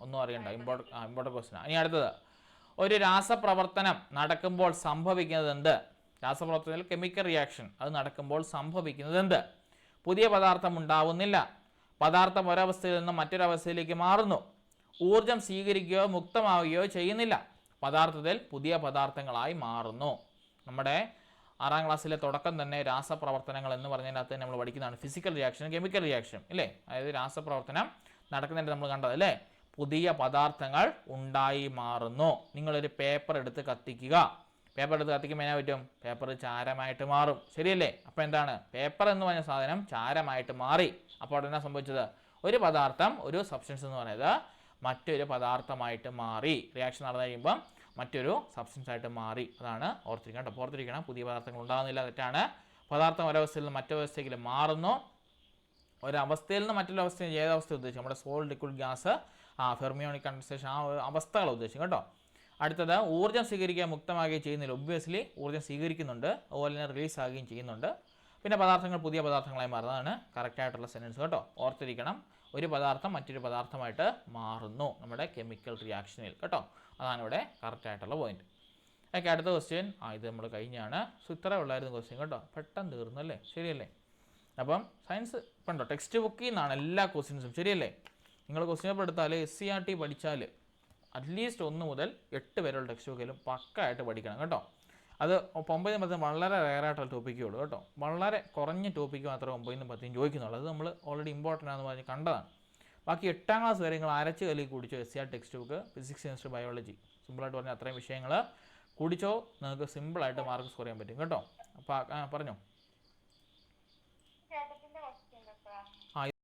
ഒന്നും അറിയണ്ട, ഇമ്പോർട്ടൻ്റ് ക്വസ്റ്റ്യൻ. ഇനി അടുത്തത്, ഒരു രാസപ്രവർത്തനം നടക്കുമ്പോൾ സംഭവിക്കുന്നത് എന്ത്? രാസപ്രവർത്തനത്തിൽ കെമിക്കൽ റിയാക്ഷൻ അത് നടക്കുമ്പോൾ സംഭവിക്കുന്നത് എന്ത്? പുതിയ പദാർത്ഥം ഉണ്ടാവുന്നില്ല, പദാർത്ഥം ഒരവസ്ഥയിൽ നിന്നും മറ്റൊരവസ്ഥയിലേക്ക് മാറുന്നു, ഊർജം സ്വീകരിക്കുകയോ മുക്തമാവുകയോ ചെയ്യുന്നില്ല, പദാർത്ഥത്തിൽ പുതിയ പദാർത്ഥങ്ങളായി മാറുന്നു. നമ്മുടെ 6ാം ക്ലാസ്സിലെ തുടക്കം തന്നെ രാസപ്രവർത്തനങ്ങൾ എന്ന് പറഞ്ഞതിനകത്ത് നമ്മൾ പഠിക്കുന്നതാണ് ഫിസിക്കൽ റിയാക്ഷനും കെമിക്കൽ റിയാക്ഷനും ഇല്ലേ. അതായത് രാസപ്രവർത്തനം നടക്കുന്നതിൻ്റെ നമ്മൾ കണ്ടത് അല്ലേ, പുതിയ പദാർത്ഥങ്ങൾ ഉണ്ടായി മാറുന്നു. നിങ്ങളൊരു പേപ്പർ എടുത്ത് കത്തിക്കുക, പേപ്പർ എടുത്ത് കത്തിക്കുമ്പോൾ എന്നാ പറ്റും? പേപ്പർ ചാരമായിട്ട് മാറും, ശരിയല്ലേ? അപ്പോൾ എന്താണ്? പേപ്പർ എന്ന് പറഞ്ഞ സാധനം ചാരമായിട്ട് മാറി. അപ്പോൾ അവിടെ എന്നാ സംഭവിച്ചത്? ഒരു പദാർത്ഥം, ഒരു സബ്സ്റ്റൻസ് എന്ന് പറയുന്നത് മറ്റൊരു പദാർത്ഥമായിട്ട് മാറി. റിയാക്ഷൻ നടന്നു കഴിയുമ്പം മറ്റൊരു സബ്സ്റ്റൻസ് ആയിട്ട് മാറി. അതാണ് ഓർത്തിരിക്കണം കേട്ടോ. ഓർത്തിരിക്കണം, പുതിയ പദാർത്ഥങ്ങൾ ഉണ്ടാകുന്നില്ല, തെറ്റാണ്. പദാർത്ഥം ഒരവസ്ഥയിൽ നിന്ന് മറ്റൊരവസ്ഥയിൽ മാറുന്നു, ഒരവസ്ഥയിൽ നിന്ന് മറ്റൊരു അവസ്ഥയിൽ ഏതവസ്ഥ ഉദ്ദേശിക്കും? നമ്മുടെ solid liquid gas, fermionic condensation, ആ അവസ്ഥകളെ ഉദ്ദേശിക്കും കേട്ടോ. അടുത്തത് ഊർജ്ജം സ്വീകരിക്കാൻ മുക്തമാകുകയും ചെയ്യുന്നില്ല. ഒബ്വിയസ്ലി ഊർജ്ജം സ്വീകരിക്കുന്നുണ്ട്, അതുപോലെ തന്നെ റിലീസ് ആകുകയും ചെയ്യുന്നുണ്ട്. പിന്നെ പദാർത്ഥങ്ങൾ പുതിയ പദാർത്ഥങ്ങളായി മാറുന്നതാണ് കറക്റ്റായിട്ടുള്ള സെൻറ്റൻസ് കേട്ടോ. ഓർത്തിരിക്കണം, ഒരു പദാർത്ഥം മറ്റൊരു പദാർത്ഥമായിട്ട് മാറുന്നു നമ്മുടെ കെമിക്കൽ റിയാക്ഷനിൽ കേട്ടോ. അതാണ് ഇവിടെ കറക്റ്റായിട്ടുള്ള പോയിന്റ്. ഓക്കെ, അടുത്ത ക്വസ്റ്റ്യൻ. ഇത് നമ്മൾ കഴിഞ്ഞാണ്. സോ ഇത്രേ ഉള്ളായിരുന്നു ക്വസ്റ്റ്യൻ കേട്ടോ. പെട്ടെന്ന് തീർന്നു അല്ലേ? ശരിയല്ലേ? അപ്പം സയൻസ് കണ്ടോ, ടെക്സ്റ്റ് ബുക്കിൽ നിന്നാണ് എല്ലാ ക്വസ്റ്റ്യൻസും. ശരിയല്ലേ? നിങ്ങൾ ക്വസ്റ്റ്യൻ പേപ്പർ എടുത്താൽ SCERT പഠിച്ചാൽ അറ്റ്ലീസ്റ്റ് 1 മുതൽ 8 വരെയുള്ള ടെക്സ്റ്റ് ബുക്കിലും പക്കായിട്ട് പഠിക്കണം കേട്ടോ. അത് 9 10 വളരെ റെയറായിട്ടുള്ള ടോപ്പിക്കേ ഉള്ളൂ കേട്ടോ. വളരെ കുറഞ്ഞ ടോപ്പിക്ക് മാത്രമേ 9 10 ചോദിക്കുന്നുള്ളൂ. അത് നമ്മൾ ഓൾറെഡി ഇമ്പോർട്ടൻ്റ് ആണെന്ന് പറഞ്ഞ് കണ്ടതാണ്. ബാക്കി 8ാം ക്ലാസ് വരെ നിങ്ങൾ അരച്ച് കലി കുടിച്ചോ SCERT text book, physics, chemistry, biology, സിമ്പിളായിട്ട് പറഞ്ഞാൽ അത്രയും വിഷയങ്ങൾ കുടിച്ചോ, നിങ്ങൾക്ക് സിമ്പിളായിട്ട് മാർക്ക് സ്കോർ ചെയ്യാൻ പറ്റും കേട്ടോ. അപ്പോൾ പറഞ്ഞോ.